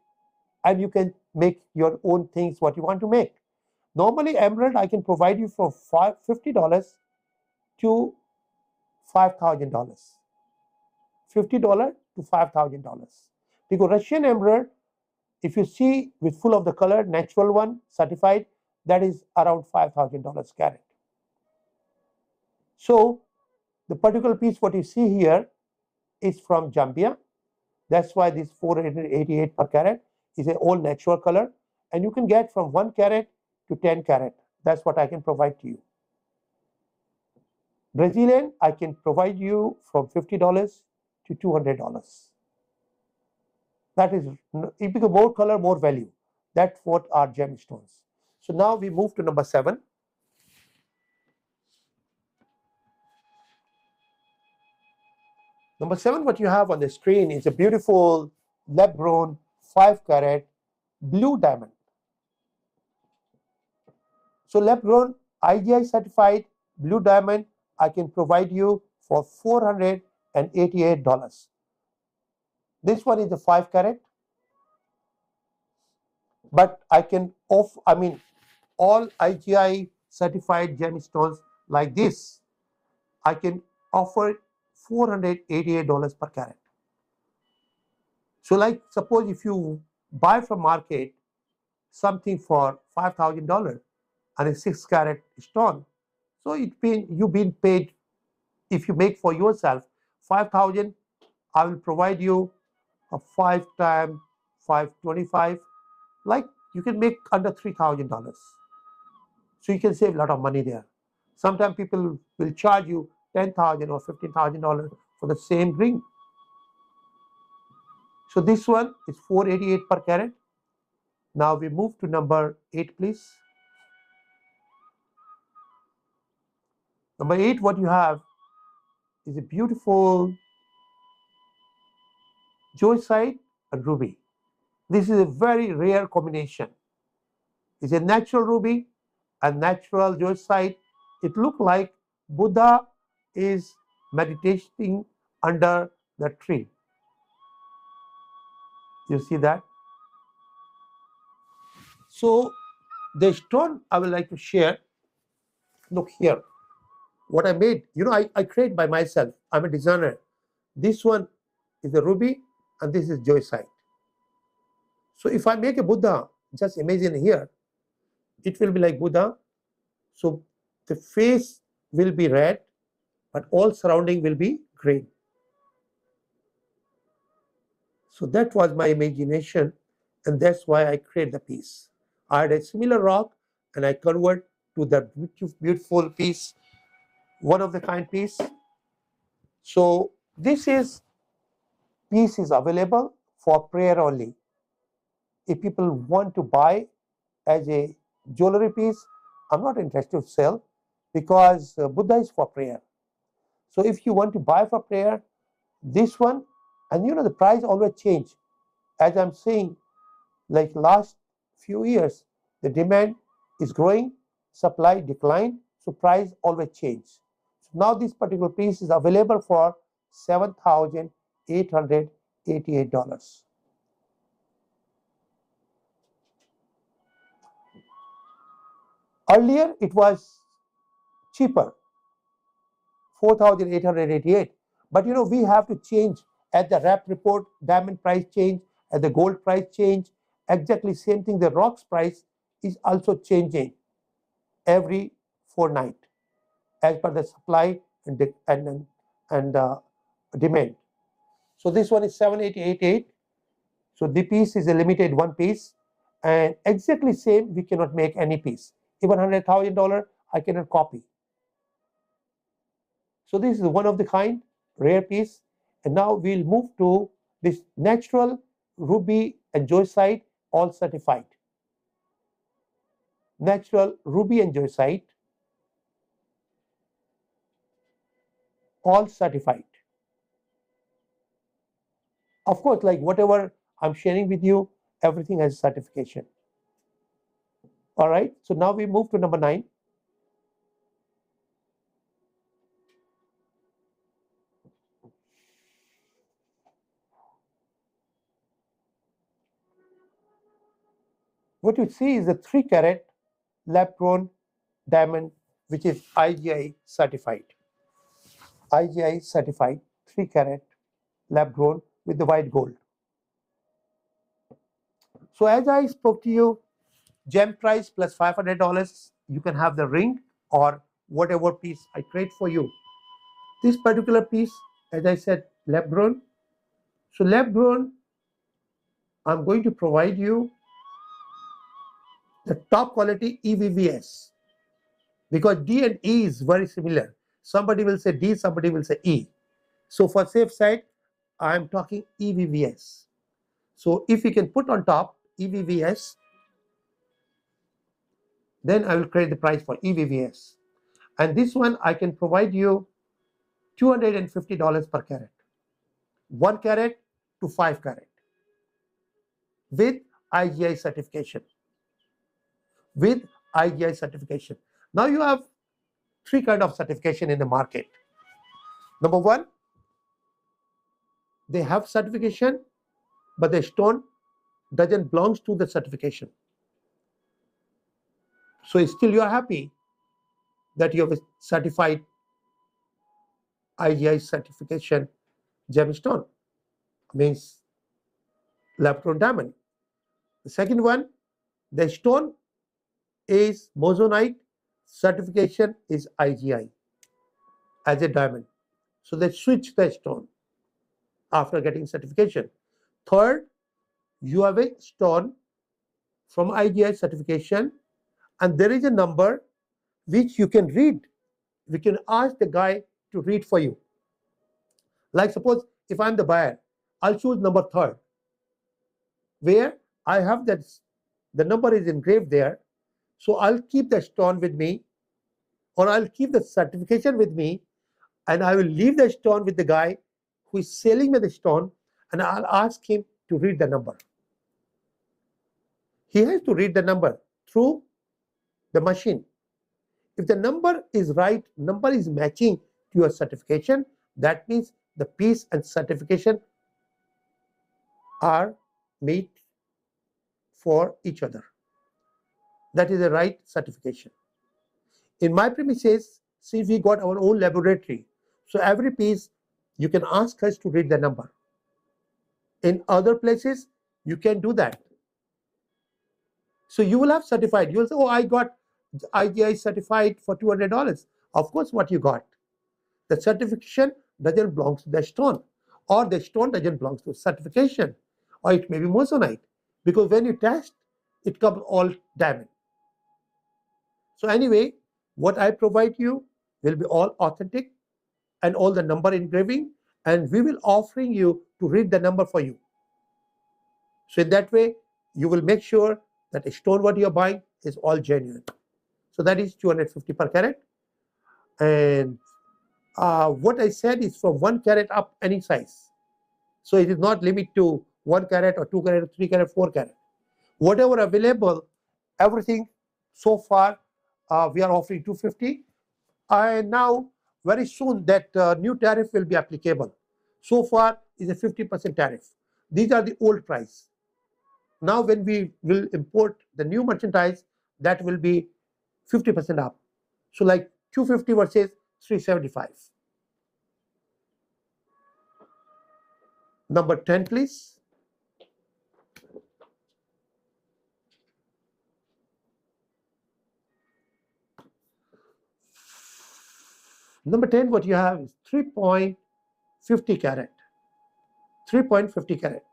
and you can make your own things what you want to make. Normally, emerald I can provide you from $50 to $5,000. $50 to $5,000. Because Russian emerald, if you see with full of the color, natural one, certified, that is around $5,000 carat. So the particular piece what you see here is from Zambia. That's why this 488 per carat is an all natural color, and you can get from 1 carat to 10 carat. That's what I can provide to you. Brazilian, I can provide you from $50 to $200. That is, if you go more color, more value. That's what are gemstones. So now we move to number 7. Number 7, what you have on the screen is a beautiful lab-grown 5 carat blue diamond. So lab-grown IGI certified blue diamond, I can provide you for $488. This one is a 5 carat, but I can offer, all IGI certified gemstones like this, I can offer $488 per carat. So like suppose if you buy from market something for $5,000 and a 6 carat stone, so you've been paid. If you make for yourself 5,000, I will provide you a 5 times 525, like you can make under $3,000. So you can save a lot of money there. Sometimes people will charge you $10,000 or $15,000 for the same ring. So this one is $488 per carat. Now we move to number 8, please. Number 8, what you have is a beautiful joysite and ruby. This is a very rare combination. It's a natural ruby and natural joysite. It looks like Buddha is meditating under the tree. You see that? So the stone I would like to share, look here. What I made, I create by myself. I'm a designer. This one is a ruby and this is joysite. So if I make a Buddha, just imagine here, it will be like Buddha. So the face will be red, but all surrounding will be green. So that was my imagination, and that's why I create the piece. I had a similar rock and I convert to the beautiful piece, one of the kind piece. So this piece is available for prayer only. If people want to buy as a jewelry piece, I'm not interested to sell because Buddha is for prayer. So if you want to buy for prayer, this one, and you know the price always change. As I'm saying, like last few years, the demand is growing, supply decline, so price always change. So now this particular piece is available for $7,888. Earlier it was cheaper, 4,888. But you know, we have to change at the wrap report, diamond price change, at the gold price change, exactly same thing. The rocks price is also changing every fortnight as per the supply and demand. So this one is 7,888. So the piece is a limited one piece, and exactly same we cannot make any piece. Even $100,000 I cannot copy. So this is one of the kind, rare piece. And now we'll move to this natural ruby and joycite, all certified. Natural ruby and joycite, all certified. Of course, like whatever I'm sharing with you, everything has certification. All right, so now we move to number 9. What you see is a 3-carat lab-grown diamond, which is IGI certified. IGI certified 3-carat lab-grown with the white gold. So as I spoke to you, gem price plus $500, you can have the ring or whatever piece I create for you. This particular piece, as I said, lab-grown. So lab-grown, I'm going to provide you the top quality EVVS, because D and E is very similar. Somebody will say D, somebody will say E. So for safe side, I'm talking EVVS. So if you can put on top EVVS, then I will create the price for EVVS. And this one I can provide you $250 per carat, 1 carat to 5 carat, with IGI certification. With IGI certification. Now you have 3 kinds of certification in the market. Number 1, they have certification, but the stone doesn't belong to the certification. So still you are happy that you have a certified IGI certification gemstone, means lab-grown diamond. The second one, the stone is moissanite, certification is IGI as a diamond. So they switch the stone after getting certification. Third, you have a stone from IGI certification, and there is a number which you can read. We can ask the guy to read for you. Like suppose if I'm the buyer, I'll choose number 3, where I have that the number is engraved there. So I'll keep the stone with me, or I'll keep the certification with me, and I will leave the stone with the guy who is selling me the stone, and I'll ask him to read the number. He has to read the number through the machine. If the number is right, number is matching to your certification, that means the piece and certification are made for each other. That is the right certification. In my premises, see, we got our own laboratory. So every piece, you can ask us to read the number. In other places, you can do that. So you will have certified. You will say, oh, I got IGI certified for $200. Of course, what you got. The certification doesn't belong to the stone, or the stone doesn't belong to certification, or it may be moissanite, because when you test, it comes all diamond. So anyway, what I provide you will be all authentic and all the number engraving, and we will offering you to read the number for you. So in that way, you will make sure that stone what you are buying is all genuine. So that is 250 per carat. And what I said is from 1 carat up any size. So it is not limited to 1 carat or 2 carat, 3 carat, 4 carat. Whatever available, everything so far we are offering 250. And now very soon that new tariff will be applicable. So far is a 50% tariff. These are the old price. Now when we will import the new merchandise, that will be 50% up. So like 250 versus 375. Number 10, please. Number 10, what you have is 3.50 carat. 3.50 carat.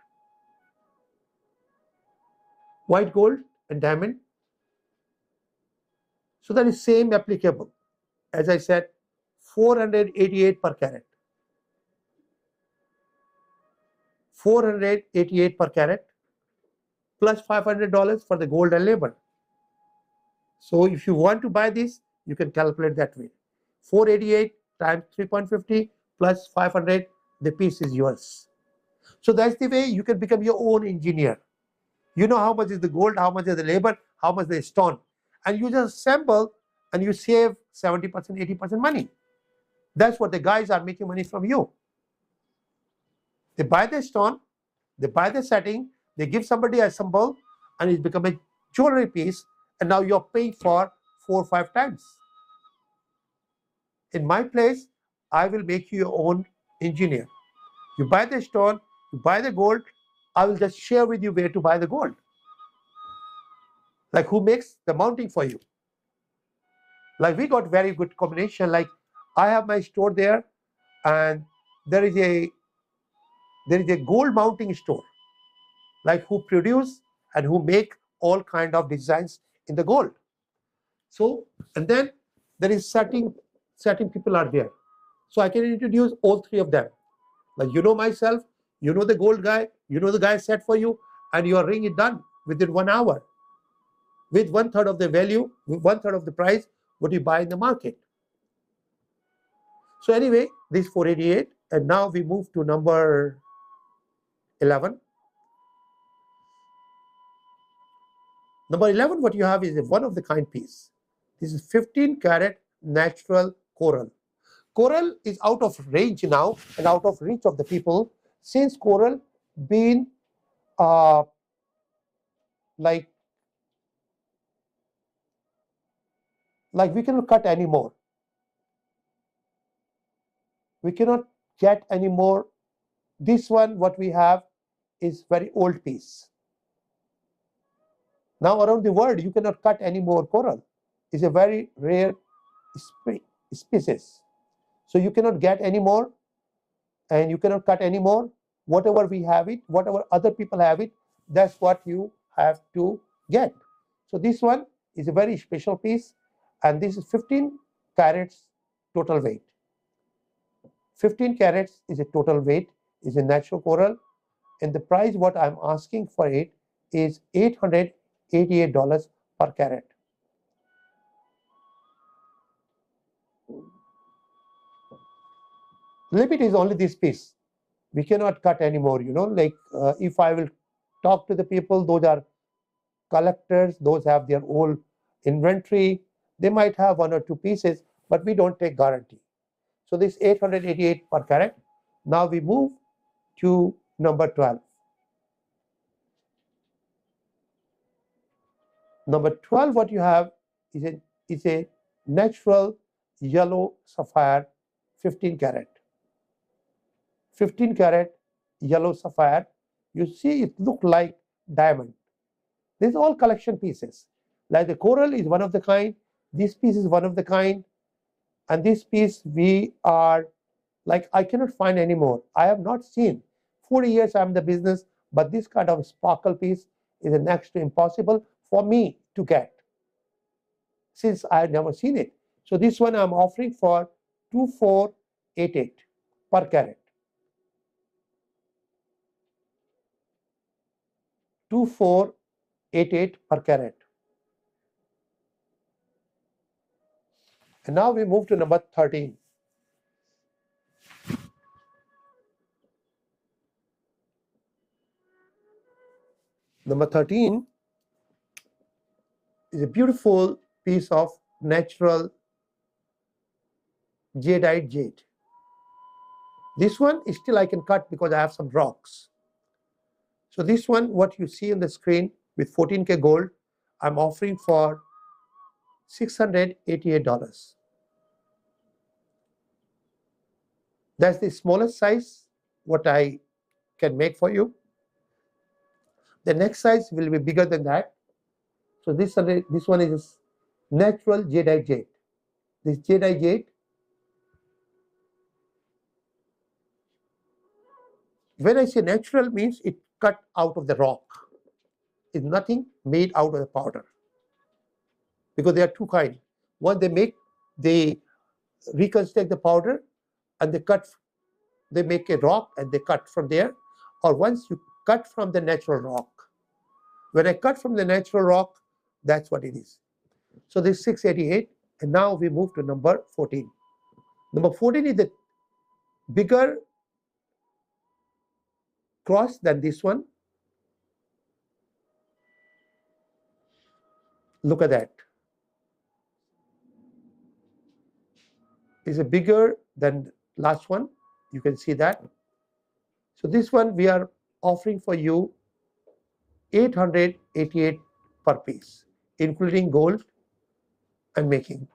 White gold and diamond. So that is same applicable. As I said, 488 per carat. 488 per carat plus $500 for the gold and labor. So if you want to buy this, you can calculate that way. 488 times 3.50 plus 500, the piece is yours. So that's the way you can become your own engineer. You know how much is the gold, how much is the labor, how much the stone, and you just assemble and you save 70%, 80% money. That's what the guys are making money from you. They buy the stone, they buy the setting, they give somebody a symbol, and it's become a jewelry piece, and now you're paying for 4 or 5 times. In my place, I will make you your own engineer. You buy the stone, you buy the gold, I will just share with you where to buy the gold. Like who makes the mounting for you. Like we got very good combination. Like I have my store there, and there is a gold mounting store, like who produce and who make all kind of designs in the gold. So, and then there is certain people are there. So I can introduce all 3 of them. Like you know myself, you know the gold guy, you know the guy set for you, and your ring is done within 1 hour. With 1/3 of the value, with 1/3 of the price, what you buy in the market. So anyway, this 488, and now we move to number 11. Number 11, what you have is a one-of-the-kind piece. This is 15 carat natural coral. Coral is out of range now and out of reach of the people, since coral been like we cannot cut anymore. We cannot get any more. This one, what we have, is very old piece. Now around the world, you cannot cut any more coral. It's a very rare species. So you cannot get any more, and you cannot cut any more. Whatever we have it, whatever other people have it, that's what you have to get. So this one is a very special piece, and this is 15 carats total weight. 15 carats is a total weight, is a natural coral, and the price what I'm asking for it is $888 per carat. Limit is only this piece. We cannot cut anymore, you know, like if I will talk to the people, those are collectors, those have their own inventory, they might have 1 or 2 pieces, but we don't take guarantee. So this 888 per carat. Now we move to number 12. Number 12, what you have is a natural yellow sapphire, 15 carat. 15 carat yellow sapphire. You see it look like diamond. These are all collection pieces. Like the coral is one of the kind, this piece is one of the kind, and this piece we are like, I cannot find anymore. I have not seen. 40 years I'm in the business, but this kind of sparkle piece is a next to impossible for me to get, since I have never seen it. So this one I'm offering for 2488 per carat. 2488 0.88 per carat. And now we move to number 13. Number 13 is a beautiful piece of natural jadeite jade. This one is still I can cut because I have some rocks. So this one, what you see on the screen with 14K gold, I'm offering for $688. That's the smallest size what I can make for you. The next size will be bigger than that. So this one is natural jadeite jade. This jadeite jade, when I say natural, means it cut out of the rock. It's nothing made out of the powder. Because there are two kinds. One, they reconstruct the powder and they make a rock and they cut from there. Or once you cut from the natural rock. When I cut from the natural rock, that's what it is. So this is 688, and now we move to number 14. Number 14 is the bigger cross than this one. Look at that. It's a bigger than last one. You can see that. So this one we are offering for you 888 per piece, including gold and making.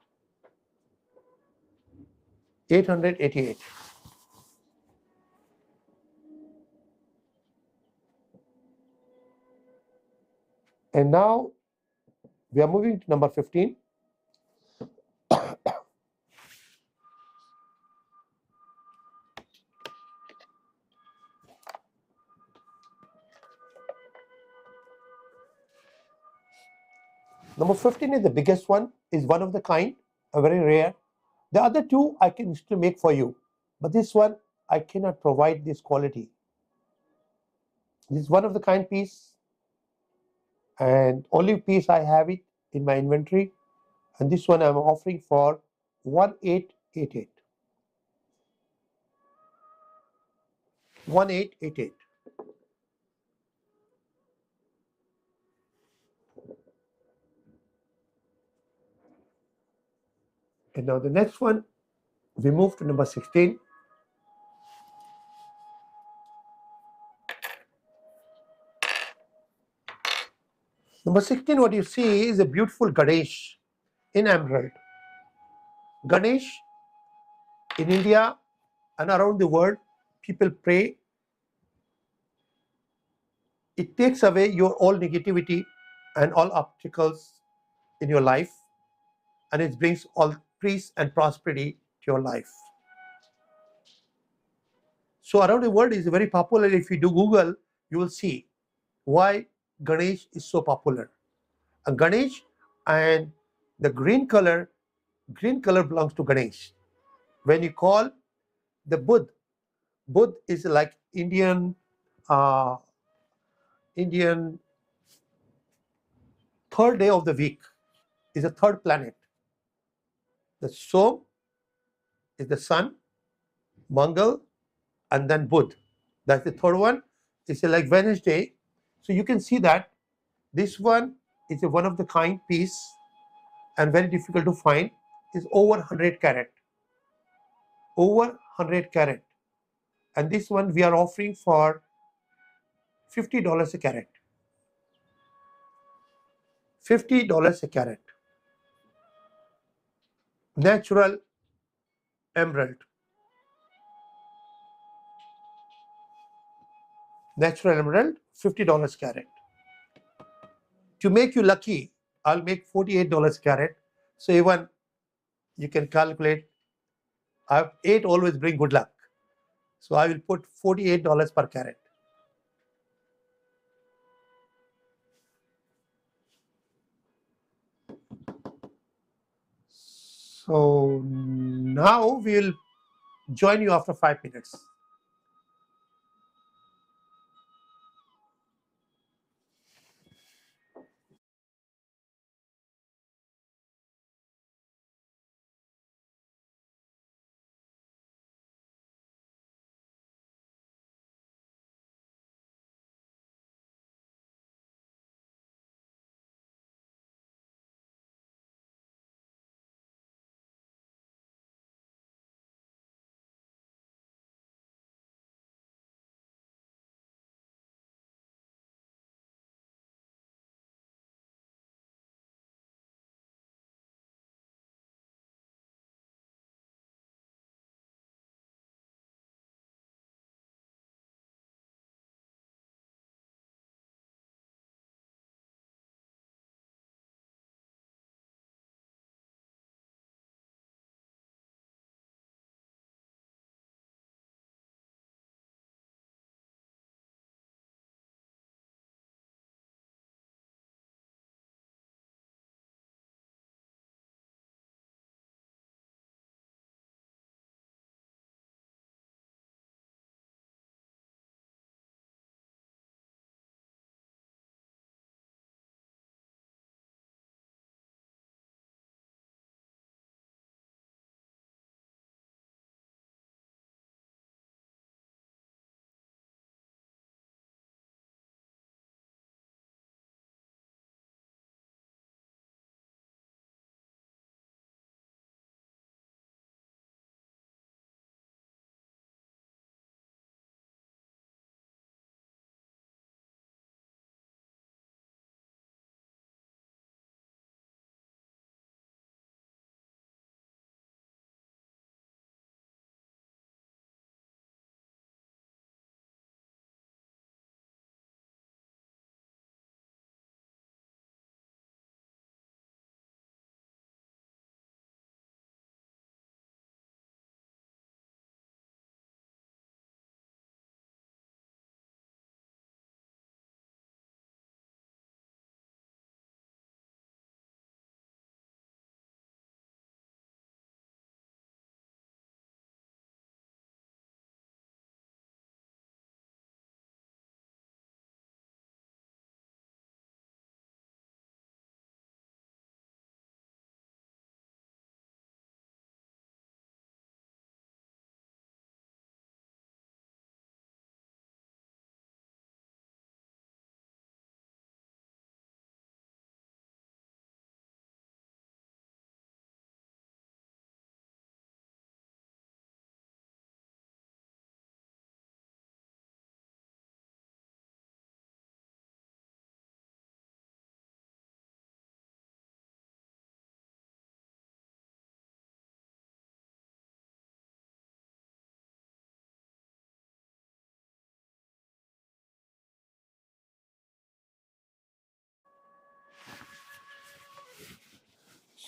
888. And now we are moving to number 15. Number 15 is the biggest one, is one of the kind, a very rare. The other two I can still make for you, but this one I cannot provide this quality. This is one of the kind piece, and only piece I have it in my inventory, and this one I'm offering for 1888. 1888. And now the next one, we move to number 16. Number 16, what you see is a beautiful Ganesh in emerald. Ganesh in India and around the world, people pray. It takes away your all negativity and all obstacles in your life, and it brings all peace and prosperity to your life. So around the world is very popular. If you do Google, you will see why Ganesh is so popular. And Ganesh and the green color belongs to Ganesh. When you call the Bud is like Indian third day of the week, is a third planet. The Som is the sun, Mangal, and then Bud. That's the third one. It's like Wednesday. So you can see that this one is a one of the kind piece and very difficult to find. Is over 100 carat. Over 100 carat. And this one we are offering for $50 a carat. $50 a carat. Natural emerald. Natural emerald, $50 carat. To make you lucky, I'll make $48 carat. So even you can calculate. 8 always bring good luck. So I will put $48 per carat. So now we will join you after 5 minutes.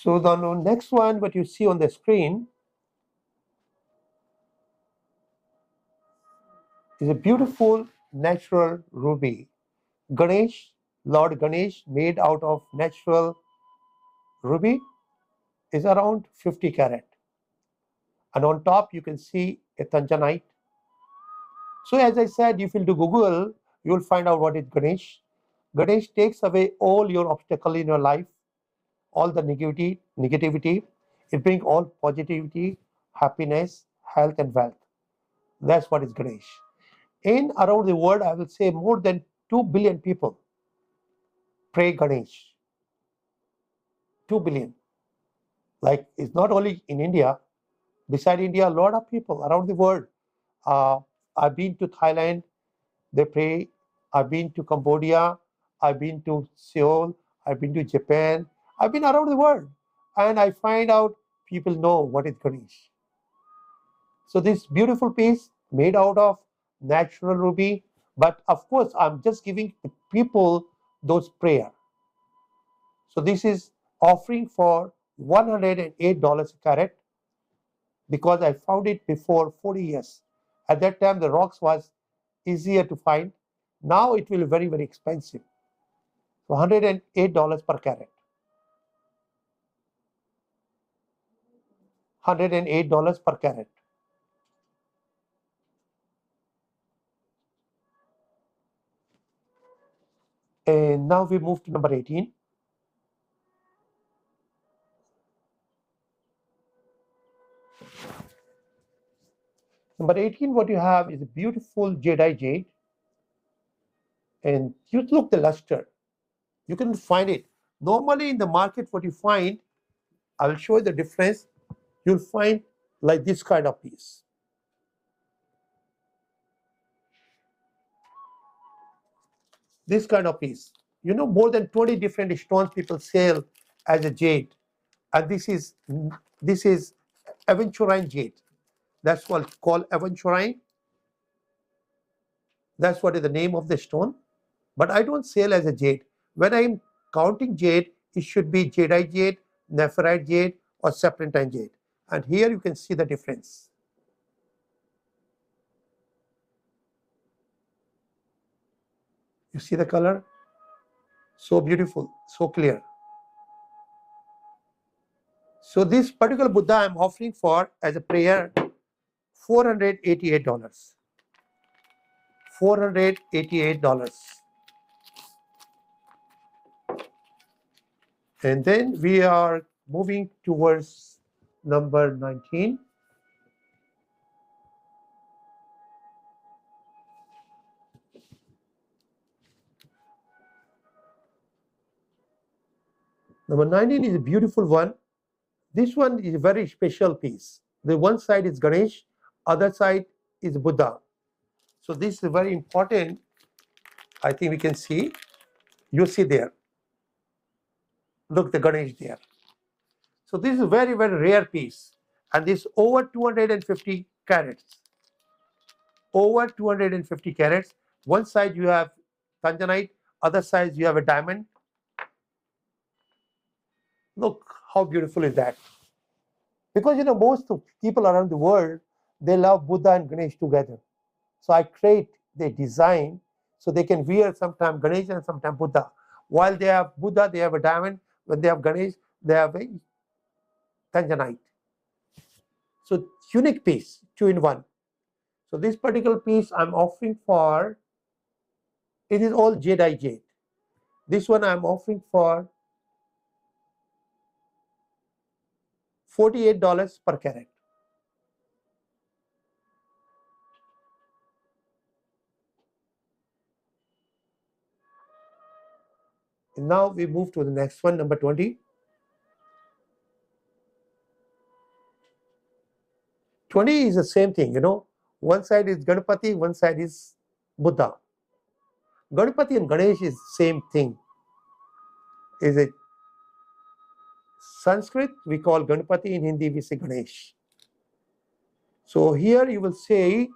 So the next one, what you see on the screen, is a beautiful natural ruby. Ganesh, Lord Ganesh, made out of natural ruby, is around 50 carat. And on top, you can see a tanzanite. So as I said, if you do Google, you will find out what is Ganesh. Ganesh takes away all your obstacle in your life, all the negativity. It brings all positivity, happiness, health, and wealth. That's what is Ganesh. In around the world, I will say more than 2 billion people pray Ganesh. 2 billion. Like, it's not only in India. Beside India, a lot of people around the world. I've been to Thailand, they pray. I've been to Cambodia. I've been to Seoul. I've been to Japan. I've been around the world. And I find out people know what is Ganesh. So this beautiful piece made out of natural ruby. But of course, I'm just giving the people those prayer. So this is offering for $108 a carat because I found it before 40 years. At that time, the rocks was easier to find. Now it will be very, very expensive. So $108 per carat. $108 per carat. And now we move to number 18. Number 18, what you have is a beautiful jade. And you look the luster. You can find it. Normally in the market, what you find, I will show you the difference. You'll find like this kind of piece. This kind of piece. You know, more than 20 different stones people sell as a jade. And this is aventurine jade. That's what called aventurine. That's what is the name of the stone. But I don't sell as a jade. When I'm counting jade, it should be jadeite jade, nephrite jade, or serpentine jade. And here you can see the difference. You see the color? So beautiful, so clear. So this particular Buddha I'm offering for as a prayer, $488. $488. And then we are moving towards number 19. Number 19 is a beautiful one. This one is a very special piece. The one side is Ganesh, other side is Buddha. So this is very important. I think we can see. You see there. Look, the Ganesh there. So this is a very, very rare piece. And this over 250 carats. Over 250 carats. One side you have tanzanite, other side you have a diamond. Look how beautiful is that. Because you know, most of people around the world, they love Buddha and Ganesh together. So I create the design so they can wear sometime Ganesh and sometime Buddha. While they have Buddha, they have a diamond. When they have Ganesh, they have a tanzanite. So unique piece, 2-in-1. So this particular piece I'm offering for, it is all jadeite jade. This one I'm offering for $48 per carat. And now we move to the next one, number 20. 20 is the same thing, you know. One side is Ganpati, one side is Buddha. Ganpati and Ganesh is same thing. Is it Sanskrit? We call Ganpati, in Hindi we say Ganesh. So here you will say,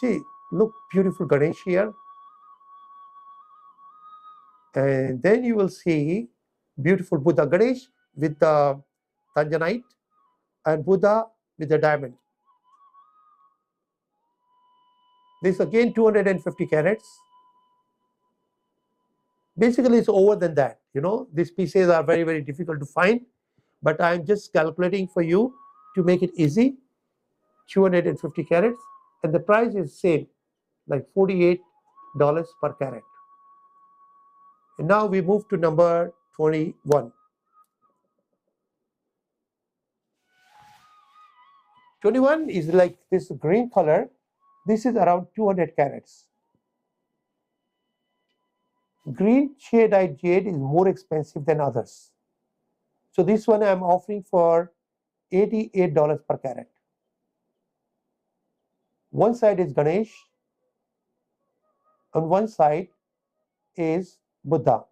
see, look, beautiful Ganesh here. And then you will see beautiful Buddha. Ganesh with the tanzanite, and Buddha with the diamond. This again 250 carats. Basically, it's over than that. You know, these pieces are very, very difficult to find, but I'm just calculating for you to make it easy. 250 carats, and the price is same, like $48 per carat. And now we move to number 21. 21 is like this green color. This is around 200 carats. Green shaded jade is more expensive than others. So this one I'm offering for $88 per carat. One side is Ganesh, on one side is Buddha.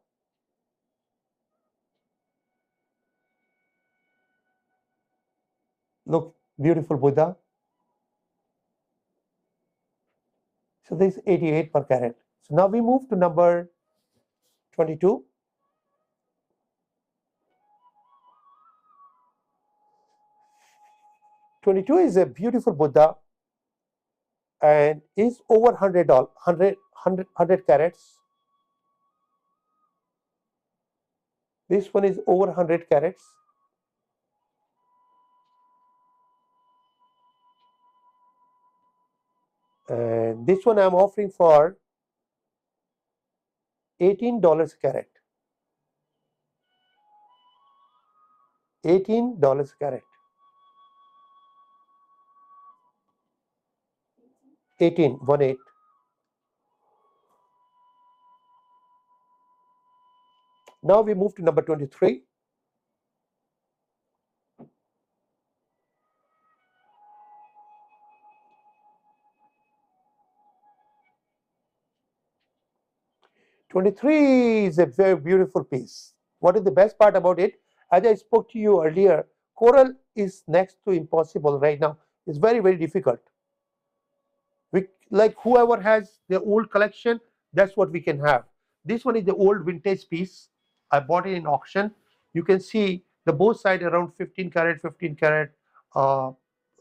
Look, beautiful Buddha. So this is 88 per carat. So now we move to number 22. 22 is a beautiful Buddha and is over $100 carats. This one is over 100 carats. And this one I'm offering for $18 a carat. $18 a carat. 18, 1-8. Now we move to number 23. '23 is a very beautiful piece. What is the best part about it? As I spoke to you earlier, coral is next to impossible right now. It's very, very difficult. Like whoever has the old collection, that's what we can have. This one is the old vintage piece. I bought it in auction. You can see the both side around 15 carat,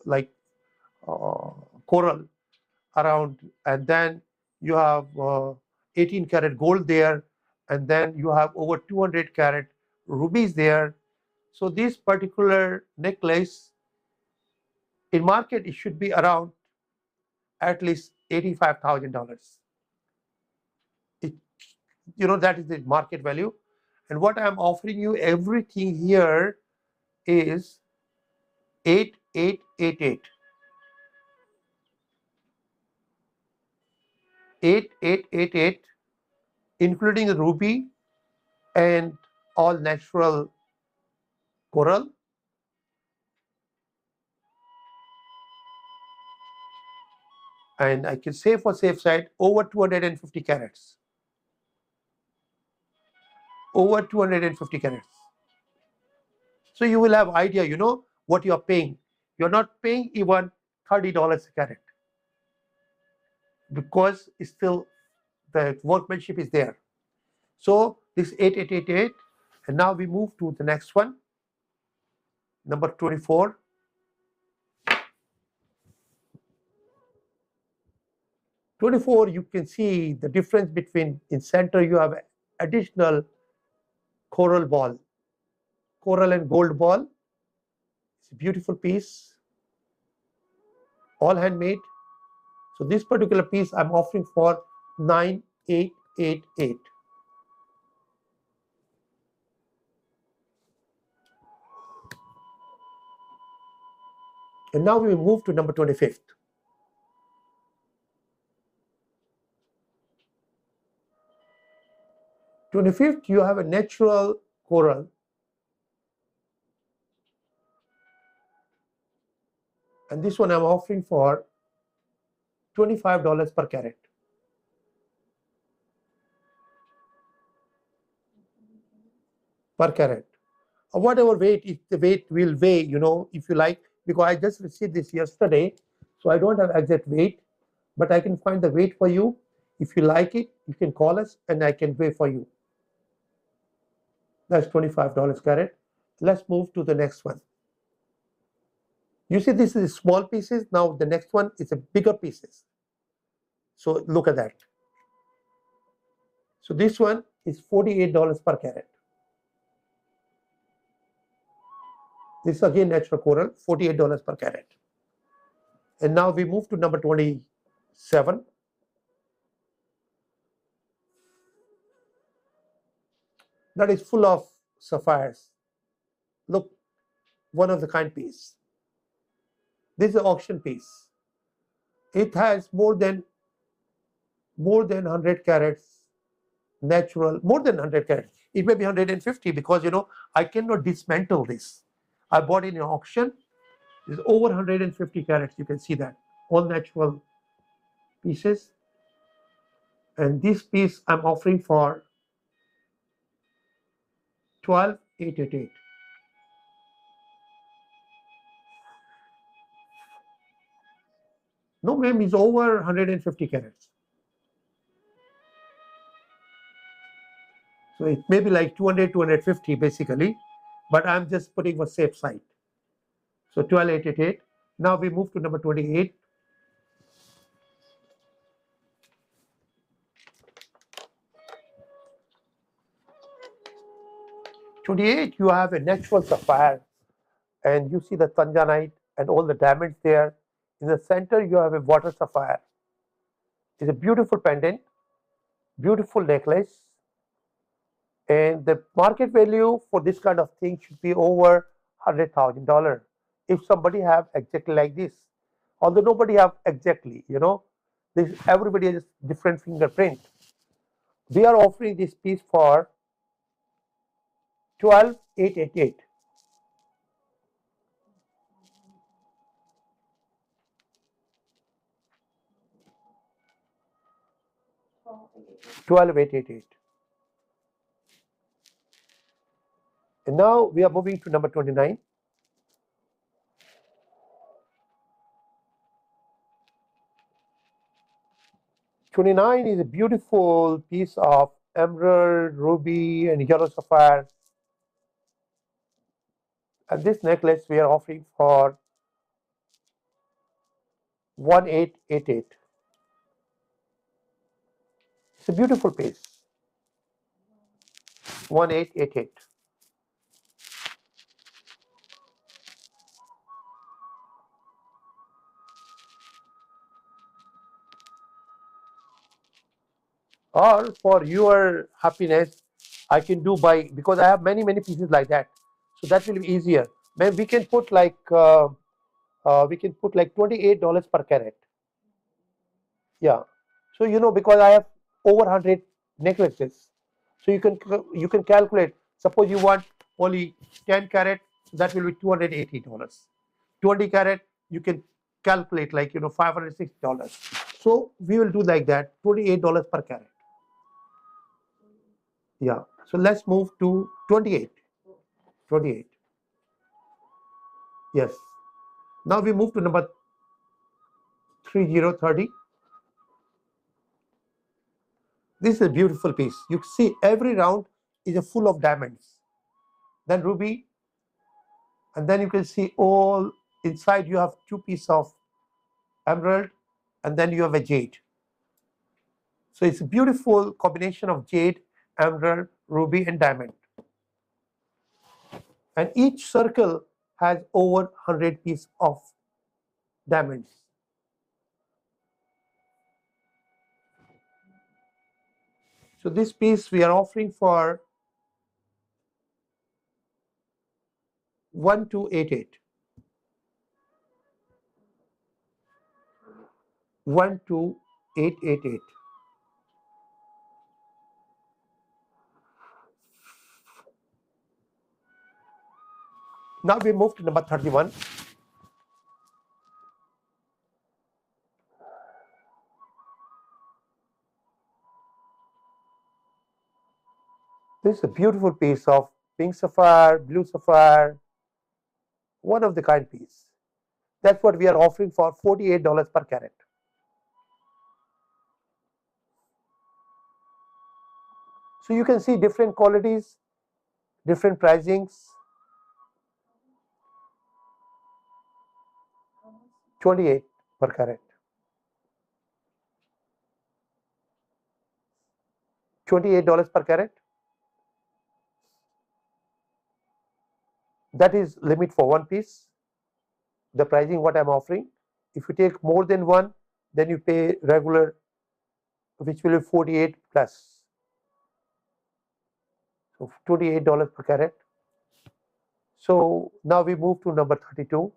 like coral around, and then you have 18 karat gold there, and then you have over 200 carat rubies there. So this particular necklace in market, it should be around at least $85,000. You know, that is the market value. And what I'm offering you, everything here is 8888. 8888, including the ruby and all natural coral. And I can say for safe side, over 250 carats. Over 250 carats. So you will have idea, you know, what you are paying. You're not paying even $30 a carat, because it's still the workmanship is there. So this 8888, and now we move to the next one, number 24. 24, you can see the difference between, in center you have additional coral ball, coral and gold ball. It's a beautiful piece, all handmade. So this particular piece I'm offering for 9888. And now we move to number 25th. 25th, you have a natural coral. And this one I'm offering for $25 per carat. Per carat. Whatever weight, if the weight will weigh, you know, if you like, because I just received this yesterday, so I don't have exact weight, but I can find the weight for you. If you like it, you can call us and I can weigh for you. That's $25 carat. Let's move to the next one. You see, this is small pieces. Now the next one is a bigger pieces. So look at that. So this one is $48 per carat. This is again natural coral, $48 per carat. And now we move to number 27. That is full of sapphires. Look, one of the kind piece. This is an auction piece. It has more than 100 carats natural, more than 100 carats. It may be 150 because I cannot dismantle this. I bought it in auction. It's over 150 carats. You can see that, all natural pieces. And this piece I'm offering for 12,888. No, ma'am, it's over 150 carats. So it may be like 200, 250 basically, but I'm just putting for safe side. So 12,888. Now we move to number 28. 28, you have a natural sapphire, and you see the tanzanite and all the diamonds there. In the center, you have a water sapphire. It's a beautiful pendant, beautiful necklace, and the market value for this kind of thing should be over $100,000 if somebody have exactly like this. Although nobody have exactly, this everybody has different fingerprint. We are offering this piece for 12,888. $12,888. And now we are moving to number 29. 29 is a beautiful piece of emerald, ruby, and yellow sapphire. And this necklace we are offering for 1888. It's a beautiful piece. 1888. Or for your happiness, I can do because I have many pieces like that. So that will be easier. Man, we can put like $28 per carat. Yeah. So because I have over 100 necklaces, so you can calculate. Suppose you want only 10 carat, that will be $280. 20 carat, you can calculate like $560. So we will do like that, $28 per carat. Yeah. So let's move to 28. 28. Yes. Now we move to number 3030. This is a beautiful piece. You see every round is a full of diamonds. Then ruby, and then you can see all inside you have two pieces of emerald, and then you have a jade. So it's a beautiful combination of jade, emerald, ruby, and diamond. And each circle has over 100 pieces of diamonds. So this piece we are offering for 1288. 12888. Now we move to number 31. This is a beautiful piece of pink sapphire, blue sapphire, one of the kind piece. That's what we are offering for $48 per carat. So you can see different qualities, different pricings. 28 per carat. 28 dollars per carat. That is limit for one piece. The pricing what I'm offering. If you take more than one, then you pay regular, which will be 48 plus. So $28 per carat. So now we move to number 32.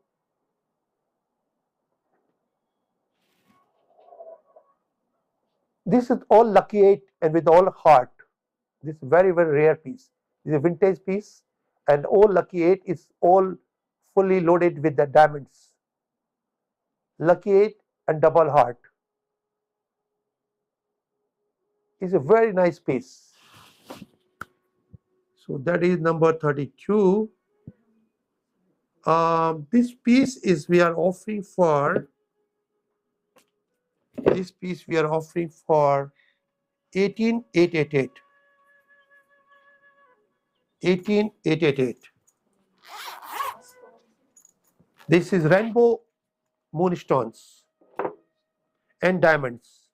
This is all lucky 8 and with all heart. This is very, very rare piece. This is a vintage piece, and all lucky 8 is all fully loaded with the diamonds. Lucky 8 and double heart. It's a very nice piece. So that is number 32. This piece is we are offering for. This piece we are offering for 18,888. 18,888. This is rainbow moonstones and diamonds.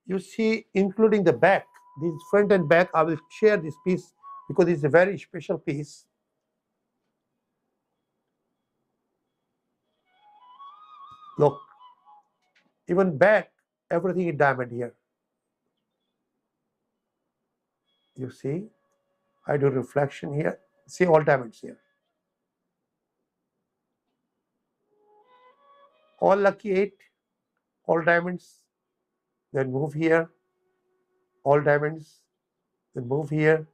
You see, including the back, this front and back, I will share this piece because it's a very special piece. Look, even back, everything is diamond here. You see, I do reflection here. See all diamonds here. All lucky 8, all diamonds. Then move here, all diamonds. Then move here,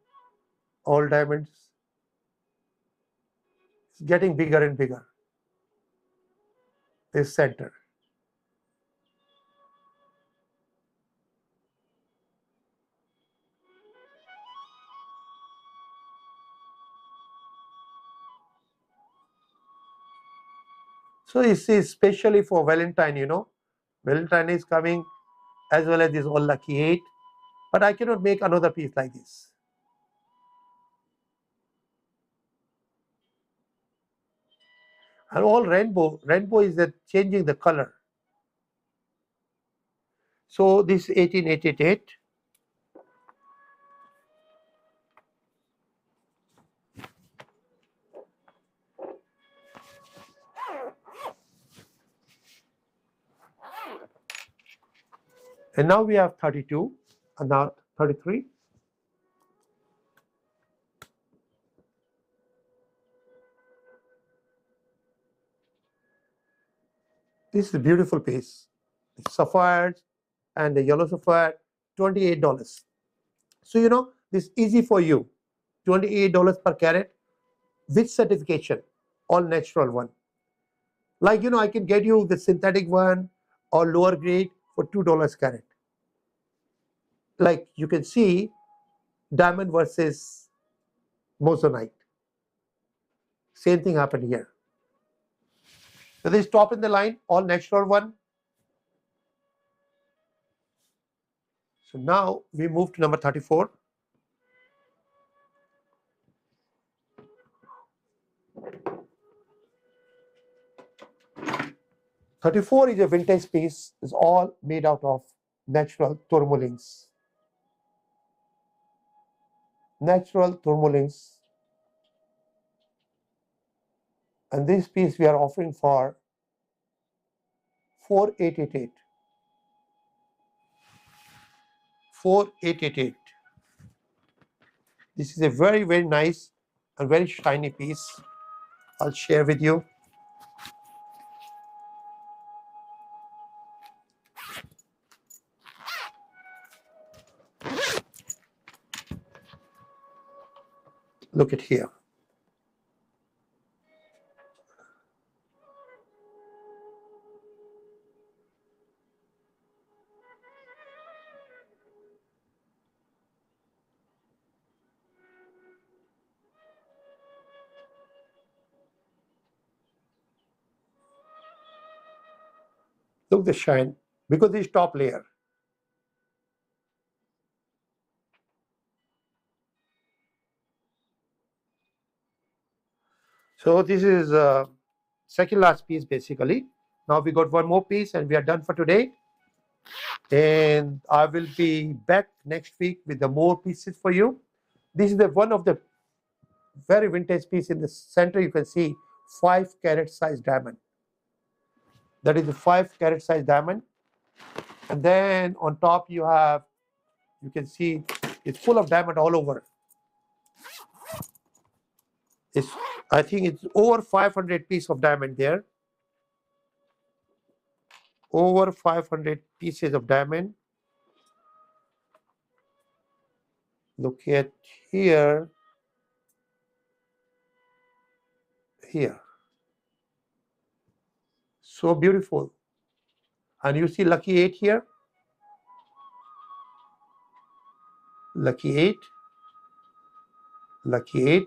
all diamonds. It's getting bigger and bigger. This center. So you see, especially for Valentine, you know, Valentine is coming as well as this all lucky 8. But I cannot make another piece like this. And all rainbow. Rainbow is that changing the color. So this 1888. And now we have 32 and now 33. This is a beautiful piece. The sapphires and the yellow sapphire, $28. So you know, this is easy for you. $28 per carat with certification, all natural one. Like, you know, I can get you the synthetic one or lower grade for $2 carat. Like you can see, diamond versus moissanite. Same thing happened here. So this top in the line, all natural one. So now we move to number 34. $34 is a vintage piece. It's all made out of natural tourmalines. Natural tourmalines. And this piece we are offering for 4,888. 4,888. This is a very, very nice and very shiny piece. I'll share with you. Look at here. Look the shine because this top layer. So this is second last piece basically. Now we got one more piece and we are done for today. And I will be back next week with the more pieces for you. This is the one of the very vintage piece. In the center you can see 5 carat size diamond. That is a 5 carat size diamond. And then on top you have, you can see it's full of diamond all over. I think it's over 500 pieces of diamond there. Over 500 pieces of diamond. Look at here. Here. So beautiful. And you see lucky 8 here. Lucky 8. Lucky 8.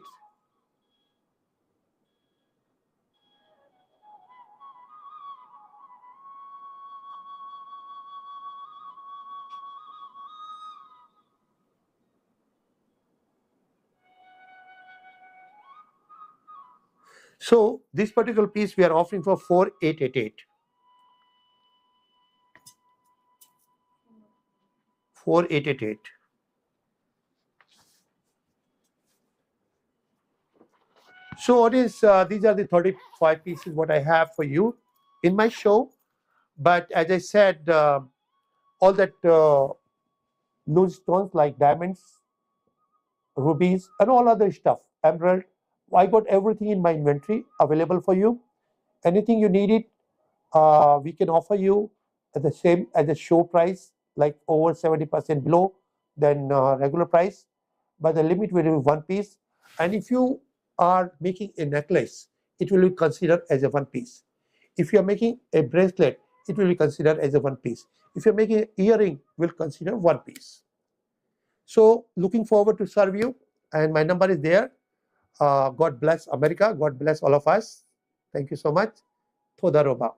So this particular piece we are offering for 4888. 4888. So what is these are the 35 pieces what I have for you in my show. But as I said, all that loose stones like diamonds, rubies, and all other stuff, emerald, I got everything in my inventory available for you. Anything you need it, we can offer you at the same as a show price, like over 70% below than regular price. But the limit will be 1 piece. And if you are making a necklace, it will be considered as a 1 piece. If you are making a bracelet, it will be considered as a 1 piece. If you're making an earring, we'll consider 1 piece. So looking forward to serve you. And my number is there. God bless America. God bless all of us. Thank you so much. Toda roba.